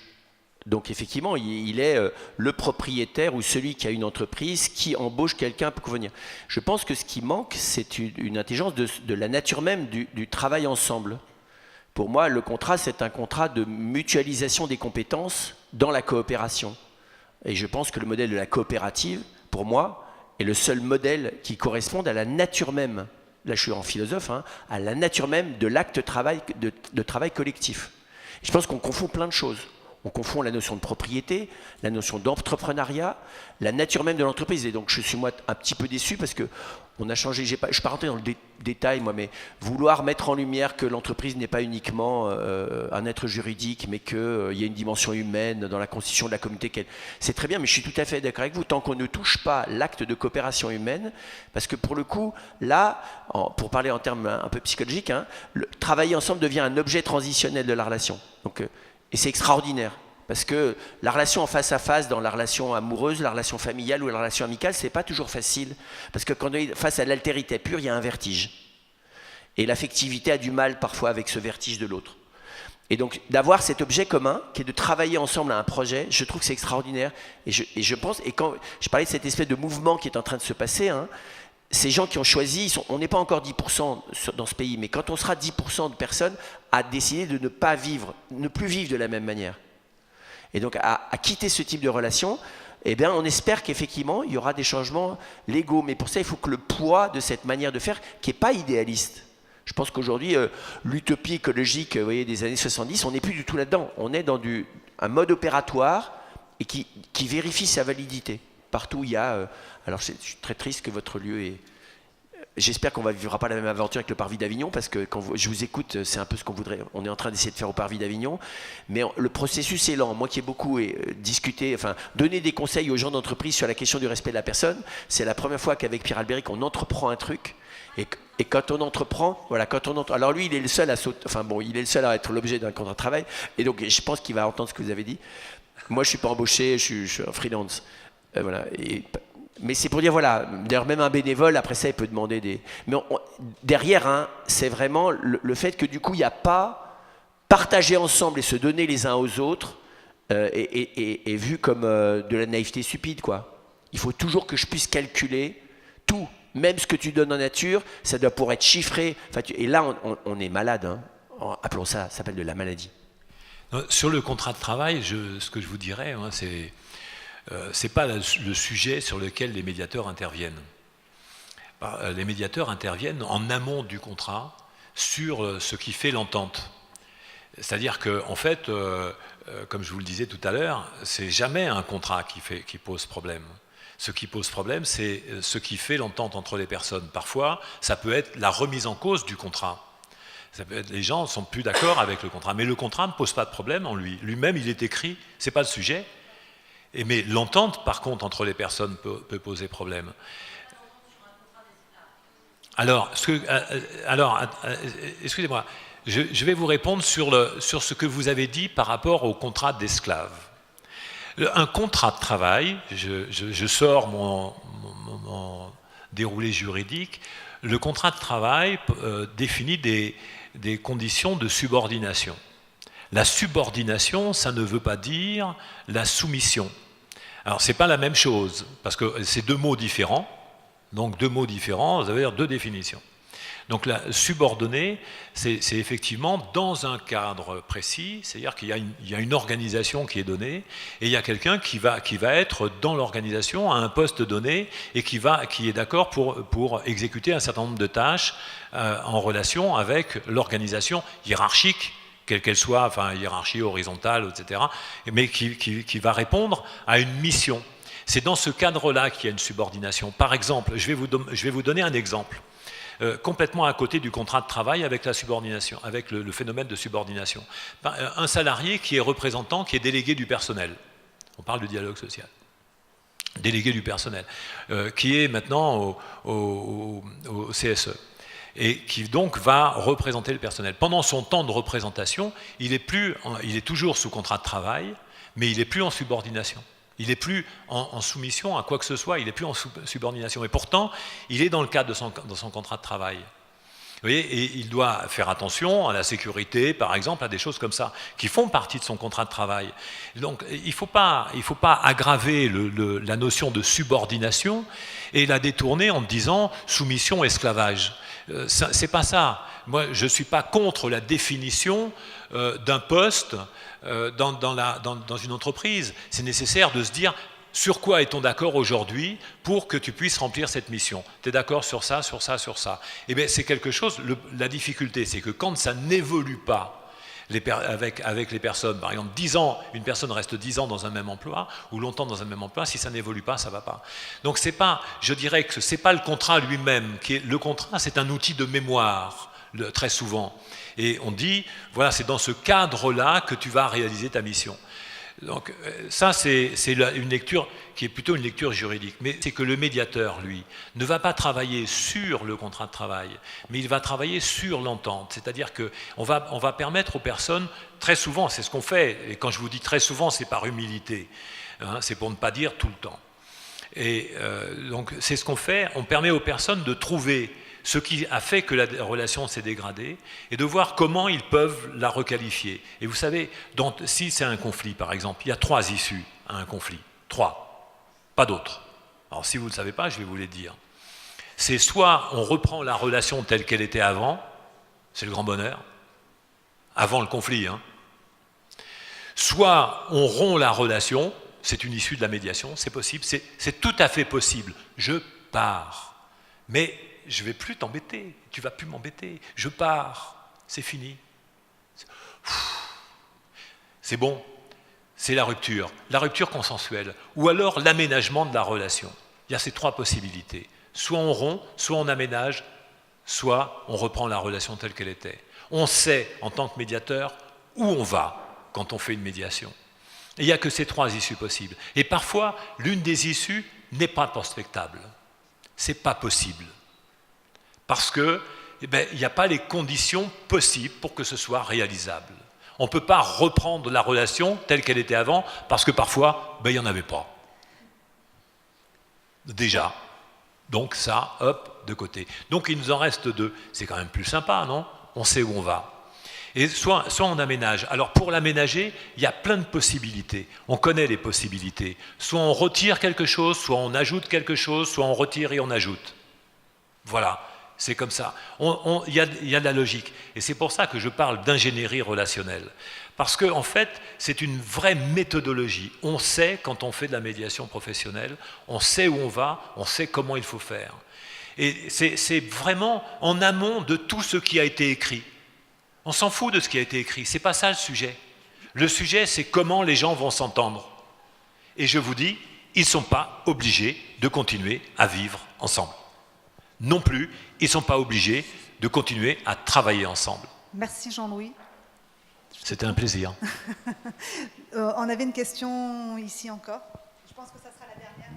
Speaker 2: Donc, effectivement, il est le propriétaire ou celui qui a une entreprise qui embauche quelqu'un pour venir. Je pense que ce qui manque, c'est une intelligence de la nature même du travail ensemble. Pour moi, le contrat, c'est un contrat de mutualisation des compétences dans la coopération. Et je pense que le modèle de la coopérative, pour moi, est le seul modèle qui corresponde à la nature même, là je suis en philosophe, à la nature même de l'acte de travail collectif. Et je pense qu'on confond plein de choses. On confond la notion de propriété, la notion d'entrepreneuriat, la nature même de l'entreprise. Et donc je suis moi un petit peu déçu parce que on a changé, je ne suis pas rentré dans le détail moi, mais vouloir mettre en lumière que l'entreprise n'est pas uniquement un être juridique, mais qu'il y a une dimension humaine dans la constitution de la communauté, c'est très bien, mais je suis tout à fait d'accord avec vous, tant qu'on ne touche pas l'acte de coopération humaine, parce que pour le coup, là, pour parler en termes un peu psychologiques, travailler ensemble devient un objet transitionnel de la relation. Donc, et c'est extraordinaire. Parce que la relation en face à face, dans la relation amoureuse, la relation familiale ou la relation amicale, c'est pas toujours facile. Parce que quand on est face à l'altérité pure, il y a un vertige. Et l'affectivité a du mal parfois avec ce vertige de l'autre. Et donc d'avoir cet objet commun, qui est de travailler ensemble à un projet, je trouve que c'est extraordinaire. Et je pense, et quand je parlais de cette espèce de mouvement qui est en train de se passer, ces gens qui ont choisi, on n'est pas encore 10% dans ce pays, mais quand on sera 10% de personnes à décider de ne plus vivre de la même manière, et donc à quitter ce type de relation, eh bien, on espère qu'effectivement, il y aura des changements légaux. Mais pour ça, il faut que le poids de cette manière de faire, qui n'est pas idéaliste. Je pense qu'aujourd'hui, l'utopie écologique, vous voyez, des années 70, on n'est plus du tout là-dedans. On est dans un mode opératoire et qui vérifie sa validité. Partout où il y a... alors, je suis très triste que votre lieu ait... J'espère qu'on ne vivra pas la même aventure avec le Parvis d'Avignon, parce que quand je vous écoute, c'est un peu ce qu'on voudrait. On est en train d'essayer de faire au Parvis d'Avignon, mais le processus est lent. Moi qui ai beaucoup discuté, enfin, donné des conseils aux gens d'entreprise sur la question du respect de la personne, c'est la première fois qu'avec Pierre Albéric, on entreprend un truc, et quand on entreprend, voilà, alors lui, il est le seul à sauter, enfin bon, il est le seul à être l'objet d'un contrat de travail, et donc je pense qu'il va entendre ce que vous avez dit. Moi, je suis pas embauché, je suis un freelance, voilà. Mais c'est pour dire, voilà, d'ailleurs même un bénévole, après ça, il peut demander des... Mais derrière, hein, c'est vraiment le fait que du coup, il n'y a pas partager ensemble et se donner les uns aux autres est vu comme de la naïveté stupide, quoi. Il faut toujours que je puisse calculer tout, même ce que tu donnes en nature, ça doit pouvoir être chiffré. Enfin, et là, on est malade, hein. Appelons ça, ça s'appelle de la maladie.
Speaker 1: Sur le contrat de travail, ce que je vous dirais, hein, c'est pas le sujet sur lequel les médiateurs interviennent. Les médiateurs interviennent en amont du contrat sur ce qui fait l'entente. C'est-à-dire qu'en fait, comme je vous le disais tout à l'heure, c'est jamais un contrat qui pose problème. Ce qui pose problème, c'est ce qui fait l'entente entre les personnes. Parfois, ça peut être la remise en cause du contrat. Ça peut être, les gens ne sont plus d'accord avec le contrat. Mais le contrat ne pose pas de problème en lui. Lui-même, il est écrit, ce n'est pas le sujet. Mais l'entente, par contre, entre les personnes peut poser problème. Alors, excusez-moi, je vais vous répondre sur ce que vous avez dit par rapport au contrat d'esclave. Un contrat de travail, je sors mon déroulé juridique, le contrat de travail définit des conditions de subordination. La subordination, ça ne veut pas dire la soumission. Alors, ce n'est pas la même chose, parce que c'est deux mots différents. Donc, deux mots différents, ça veut dire deux définitions. Donc, la subordonnée, c'est effectivement dans un cadre précis, c'est-à-dire qu'il y a une organisation qui est donnée, et il y a quelqu'un qui va être dans l'organisation à un poste donné, et qui est d'accord pour exécuter un certain nombre de tâches en relation avec l'organisation hiérarchique, quelle qu'elle soit, enfin hiérarchie horizontale, etc., mais qui va répondre à une mission. C'est dans ce cadre-là qu'il y a une subordination. Par exemple, je vais vous donner un exemple, complètement à côté du contrat de travail avec la subordination, avec le phénomène de subordination. Un salarié qui est représentant, qui est délégué du personnel. On parle de dialogue social. Délégué du personnel, qui est maintenant au CSE. Et qui donc va représenter le personnel. Pendant son temps de représentation, il est toujours sous contrat de travail, mais il n'est plus en subordination. Il n'est plus en soumission à quoi que ce soit, il n'est plus en subordination. Et pourtant, il est dans le cadre de son contrat de travail. Vous voyez, et il doit faire attention à la sécurité, par exemple, à des choses comme ça, qui font partie de son contrat de travail. Donc, il ne faut pas aggraver la notion de subordination et la détourner en disant soumission, esclavage. C'est pas ça. Moi, je ne suis pas contre la définition d'un poste dans une entreprise. C'est nécessaire de se dire sur quoi est-on d'accord aujourd'hui pour que tu puisses remplir cette mission. Tu es d'accord sur ça, sur ça, sur ça. Eh bien, c'est quelque chose. La difficulté, c'est que quand ça n'évolue pas avec les personnes, par exemple 10 ans, une personne reste 10 ans dans un même emploi ou longtemps dans un même emploi, si ça n'évolue pas, ça ne va pas. Donc je dirais que ce n'est pas le contrat lui-même, le contrat c'est un outil de mémoire, très souvent. Et on dit, voilà, c'est dans ce cadre-là que tu vas réaliser ta mission. Donc ça, c'est une lecture qui est plutôt une lecture juridique. Mais c'est que le médiateur, lui, ne va pas travailler sur le contrat de travail, mais il va travailler sur l'entente. C'est-à-dire qu'on va permettre aux personnes, très souvent, c'est ce qu'on fait, et quand je vous dis très souvent, c'est par humilité, hein, c'est pour ne pas dire tout le temps. Et donc c'est ce qu'on fait, on permet aux personnes de trouver ce qui a fait que la relation s'est dégradée, et de voir comment ils peuvent la requalifier. Et vous savez, si c'est un conflit, par exemple, il y a 3 issues à un conflit. 3, pas d'autres. Alors si vous ne le savez pas, je vais vous les dire. c'est soit on reprend la relation telle qu'elle était avant, c'est le grand bonheur, avant le conflit, hein. Soit on rompt la relation, c'est une issue de la médiation, c'est possible, c'est tout à fait possible. Je pars, mais je ne vais plus t'embêter, tu ne vas plus m'embêter, je pars, c'est fini. C'est bon, c'est la rupture consensuelle, ou alors l'aménagement de la relation. Il y a ces trois possibilités. Soit on rompt, soit on aménage, soit on reprend la relation telle qu'elle était. On sait, en tant que médiateur, où on va quand on fait une médiation. Et il n'y a que ces trois issues possibles. Et parfois, l'une des issues n'est pas prospectable. Ce n'est pas possible. Parce qu'il n'y a pas les conditions possibles pour que ce soit réalisable. On ne peut pas reprendre la relation telle qu'elle était avant, parce que parfois, il n'y en avait pas. Déjà. Donc ça, hop, de côté. Donc il nous en reste deux. C'est quand même plus sympa, non? On sait où on va. Et soit on aménage. Alors pour l'aménager, il y a plein de possibilités. On connaît les possibilités. Soit on retire quelque chose, soit on ajoute quelque chose, soit on retire et on ajoute. Voilà, c'est comme ça. Il y a de la logique. Et c'est pour ça que je parle d'ingénierie relationnelle. Parce qu'en fait, c'est une vraie méthodologie. On sait, quand on fait de la médiation professionnelle, on sait où on va, on sait comment il faut faire. Et c'est vraiment en amont de tout ce qui a été écrit. On s'en fout de ce qui a été écrit, c'est pas ça le sujet. Le sujet, c'est comment les gens vont s'entendre. Et je vous dis, ils ne sont pas obligés de continuer à vivre ensemble. Non plus, ils ne sont pas obligés de continuer à travailler ensemble.
Speaker 3: Merci Jean-Louis.
Speaker 1: C'était un plaisir.
Speaker 3: On avait une question ici encore. Je pense que ça sera la dernière.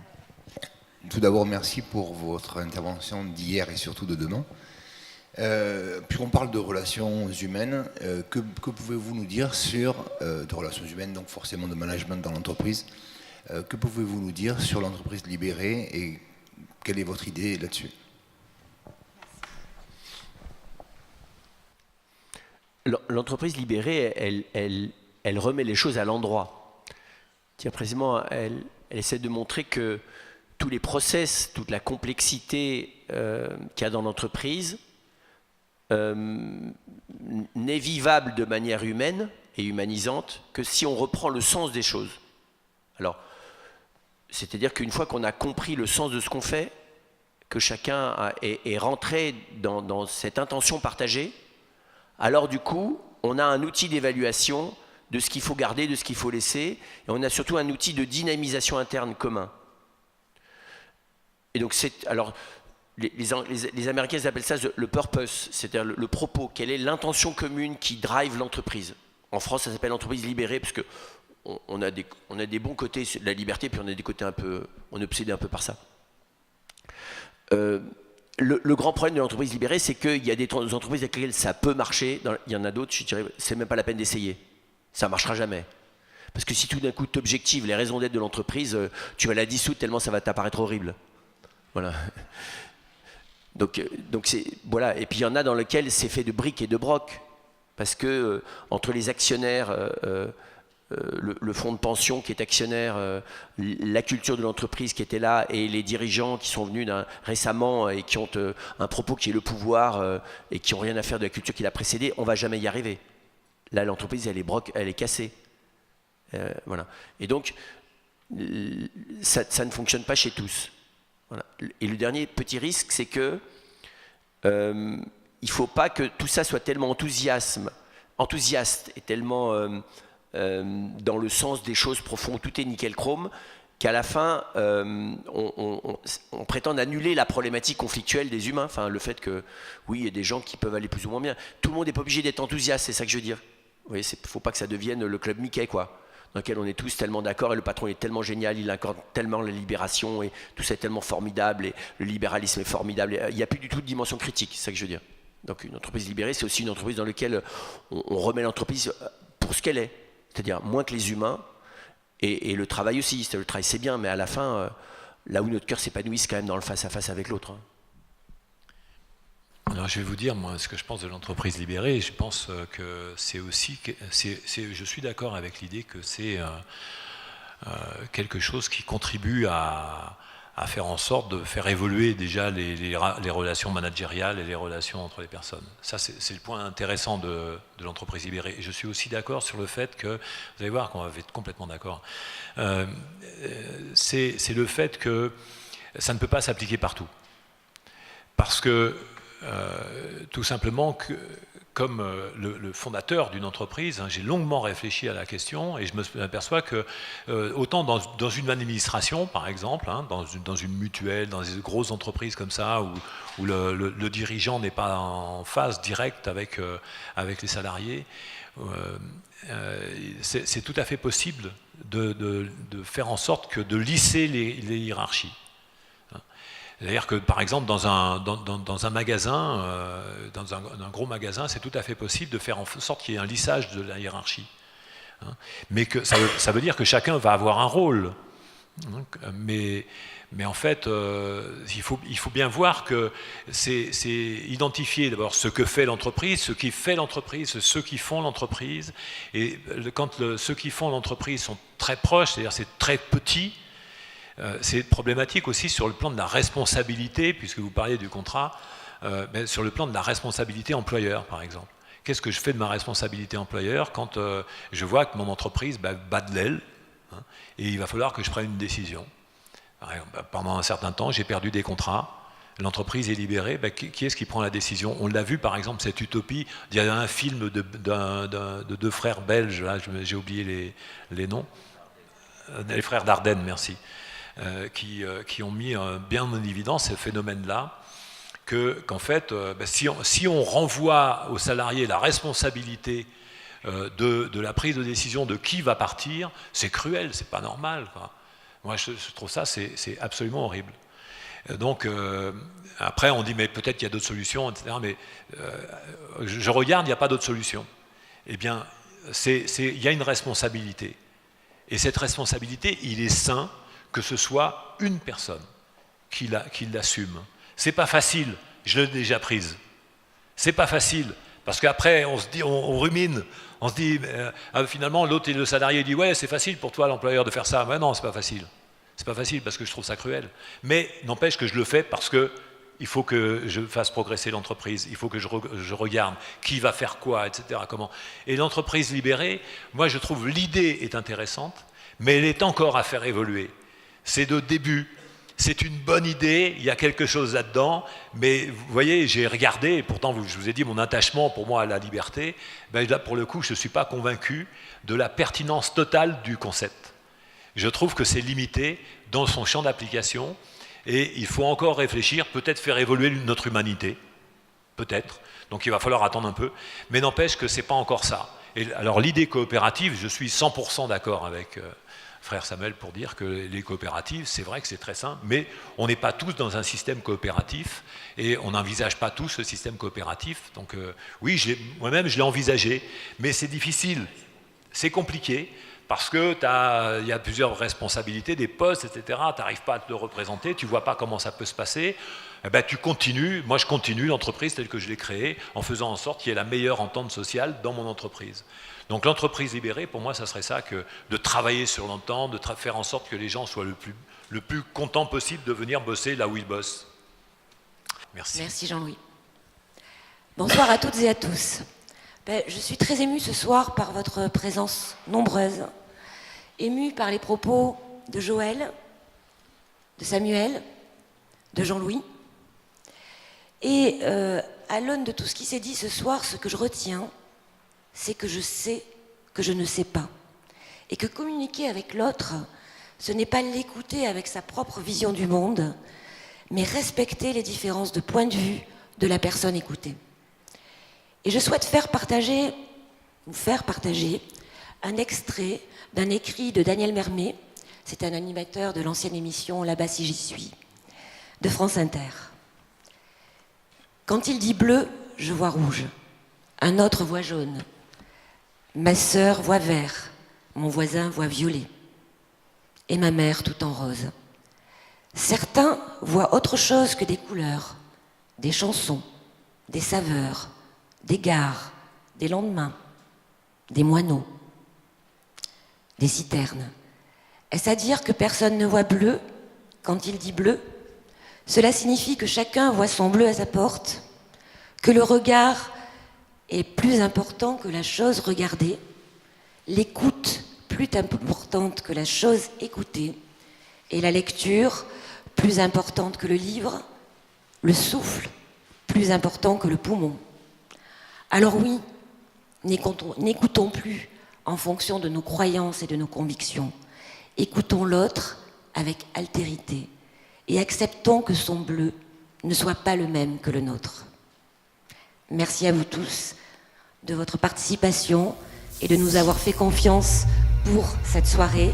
Speaker 6: Tout d'abord, merci pour votre intervention d'hier et surtout de demain. Puisqu'on parle de relations humaines, que pouvez-vous nous dire sur, de relations humaines, donc forcément de management dans l'entreprise, que pouvez-vous nous dire sur l'entreprise libérée et quelle est votre idée là-dessus?
Speaker 2: L'entreprise libérée, elle remet les choses à l'endroit. Précisément, elle essaie de montrer que tous les process, toute la complexité qu'il y a dans l'entreprise n'est vivable de manière humaine et humanisante que si on reprend le sens des choses. Alors, c'est-à-dire qu'une fois qu'on a compris le sens de ce qu'on fait, que chacun est rentré dans cette intention partagée, alors du coup, on a un outil d'évaluation de ce qu'il faut garder, de ce qu'il faut laisser, et on a surtout un outil de dynamisation interne commun. Et donc, les Américains appellent ça le purpose, c'est-à-dire le propos, quelle est l'intention commune qui drive l'entreprise. En France, ça s'appelle l'entreprise libérée, parce qu'on a des bons côtés de la liberté, puis on a des côtés on est obsédé un peu par ça. Le grand problème de l'entreprise libérée, c'est qu'il y a des entreprises avec lesquelles ça peut marcher, il y en a d'autres, je dirais, c'est même pas la peine d'essayer. Ça ne marchera jamais. Parce que si tout d'un coup tu objectives les raisons d'être de l'entreprise, tu vas la dissoudre tellement ça va t'apparaître horrible. Voilà. Donc voilà. Et puis il y en a dans lesquels c'est fait de briques et de brocs. Parce que entre les actionnaires, le fonds de pension qui est actionnaire, la culture de l'entreprise qui était là, et les dirigeants qui sont venus récemment et qui ont un propos qui est le pouvoir et qui n'ont rien à faire de la culture qui l'a précédé, on ne va jamais y arriver. Là, l'entreprise, elle est cassée. Voilà. Et donc, ça ne fonctionne pas chez tous. Voilà. Et le dernier petit risque, c'est que il ne faut pas que tout ça soit tellement enthousiaste et tellement dans le sens des choses profondes, tout est nickel chrome, qu'à la fin, on prétend annuler la problématique conflictuelle des humains. Enfin, le fait que, oui, il y a des gens qui peuvent aller plus ou moins bien. Tout le monde n'est pas obligé d'être enthousiaste, c'est ça que je veux dire. Il ne faut pas que ça devienne le club Mickey, quoi, dans lequel on est tous tellement d'accord et le patron est tellement génial, il incarne tellement la libération et tout ça est tellement formidable et le libéralisme est formidable. Il n'y a plus du tout de dimension critique, c'est ça que je veux dire. Donc une entreprise libérée, c'est aussi une entreprise dans laquelle on remet l'entreprise pour ce qu'elle est, c'est-à-dire moins que les humains et le travail aussi. Le travail c'est bien, mais à la fin, là où notre cœur s'épanouit, c'est quand même dans le face-à-face avec l'autre.
Speaker 1: Alors, je vais vous dire, moi, ce que je pense de l'entreprise libérée. Je pense que c'est aussi... je suis d'accord avec l'idée que c'est quelque chose qui contribue à à faire en sorte de faire évoluer déjà les relations managériales et les relations entre les personnes. Ça, c'est le point intéressant de l'entreprise libérée. Et je suis aussi d'accord sur le fait que, vous allez voir qu'on va être complètement d'accord, c'est le fait que ça ne peut pas s'appliquer partout. Parce que, tout simplement, comme le fondateur d'une entreprise, j'ai longuement réfléchi à la question et je me aperçois que autant dans une administration, par exemple, dans une mutuelle, dans des grosses entreprises comme ça, où le dirigeant n'est pas en phase directe avec les salariés, c'est tout à fait possible de faire en sorte que de lisser les hiérarchies. C'est-à-dire que, par exemple, dans un magasin, dans un gros magasin, c'est tout à fait possible de faire en sorte qu'il y ait un lissage de la hiérarchie. Mais que ça veut dire que chacun va avoir un rôle. Mais en fait, il faut bien voir que c'est identifier d'abord ce que fait l'entreprise, ce qui fait l'entreprise, ceux qui font l'entreprise. Et quand ceux qui font l'entreprise sont très proches, c'est-à-dire c'est très petit, c'est problématique aussi sur le plan de la responsabilité, puisque vous parliez du contrat, mais sur le plan de la responsabilité employeur, par exemple. Qu'est-ce que je fais de ma responsabilité employeur quand je vois que mon entreprise bat de l'aile, et il va falloir que je prenne une décision. Pendant un certain temps, j'ai perdu des contrats, l'entreprise est libérée, qui est-ce qui prend la décision? On l'a vu, par exemple, cette utopie, il y a un film de deux frères belges, là, j'ai oublié les noms, les frères Dardenne, merci. Qui ont mis bien en évidence ce phénomène-là, qu'en fait, si on renvoie aux salariés la responsabilité de la prise de décision de qui va partir, c'est cruel, c'est pas normal, quoi. Moi, je trouve ça, c'est absolument horrible. Donc, après, on dit, mais peut-être qu'il y a d'autres solutions, etc. Mais je regarde, il n'y a pas d'autres solutions. Eh bien, il y a une responsabilité. Et cette responsabilité, il est sain que ce soit une personne qui l'assume. C'est pas facile, je l'ai déjà prise. C'est pas facile, parce qu'après on se dit, on rumine, on se dit finalement l'autre et le salarié dit ouais c'est facile pour toi l'employeur de faire ça. Mais non, c'est pas facile. C'est pas facile parce que je trouve ça cruel. Mais n'empêche que je le fais parce que il faut que je fasse progresser l'entreprise, il faut que je regarde qui va faire quoi, etc. Comment. Et l'entreprise libérée, moi je trouve l'idée est intéressante, mais elle est encore à faire évoluer. C'est de début, c'est une bonne idée, il y a quelque chose là-dedans, mais vous voyez, j'ai regardé, et pourtant je vous ai dit mon attachement pour moi à la liberté, là pour le coup je ne suis pas convaincu de la pertinence totale du concept. Je trouve que c'est limité dans son champ d'application, et il faut encore réfléchir, peut-être faire évoluer notre humanité, peut-être, donc il va falloir attendre un peu, mais n'empêche que ce n'est pas encore ça. Et alors l'idée coopérative, je suis 100% d'accord avec frère Samuel pour dire que les coopératives, c'est vrai que c'est très simple, mais on n'est pas tous dans un système coopératif et on n'envisage pas tous ce système coopératif. Donc oui, moi-même je l'ai envisagé, mais c'est difficile, c'est compliqué, parce que il y a plusieurs responsabilités, des postes, etc. Tu n'arrives pas à te le représenter, tu ne vois pas comment ça peut se passer. Tu continues, moi je continue l'entreprise telle que je l'ai créée, en faisant en sorte qu'il y ait la meilleure entente sociale dans mon entreprise. Donc l'entreprise libérée, pour moi, ça serait ça, que de travailler sur l'entente, de faire en sorte que les gens soient le plus contents possible de venir bosser là où ils bossent. Merci.
Speaker 7: Merci Jean-Louis. Bonsoir à toutes et à tous. Je suis très émue ce soir par votre présence nombreuse, émue par les propos de Joël, de Samuel, de Jean-Louis. Et à l'aune de tout ce qui s'est dit ce soir, ce que je retiens, c'est que je sais que je ne sais pas. Et que communiquer avec l'autre, ce n'est pas l'écouter avec sa propre vision du monde, mais respecter les différences de point de vue de la personne écoutée. Et je souhaite vous faire partager un extrait d'un écrit de Daniel Mermet, c'est un animateur de l'ancienne émission Là-bas si j'y suis, de France Inter. Quand il dit bleu, je vois rouge. Un autre voit jaune. Ma sœur voit vert. Mon voisin voit violet. Et ma mère tout en rose. Certains voient autre chose que des couleurs, des chansons, des saveurs, des gares, des lendemains, des moineaux, des citernes. Est-ce à dire que personne ne voit bleu quand il dit bleu, cela signifie que chacun voit son bleu à sa porte, que le regard est plus important que la chose regardée, l'écoute plus importante que la chose écoutée, et la lecture plus importante que le livre, le souffle plus important que le poumon. Alors oui, n'écoutons plus en fonction de nos croyances et de nos convictions. Écoutons l'autre avec altérité et acceptons que son bleu ne soit pas le même que le nôtre. Merci à vous tous de votre participation et de nous avoir fait confiance pour cette soirée.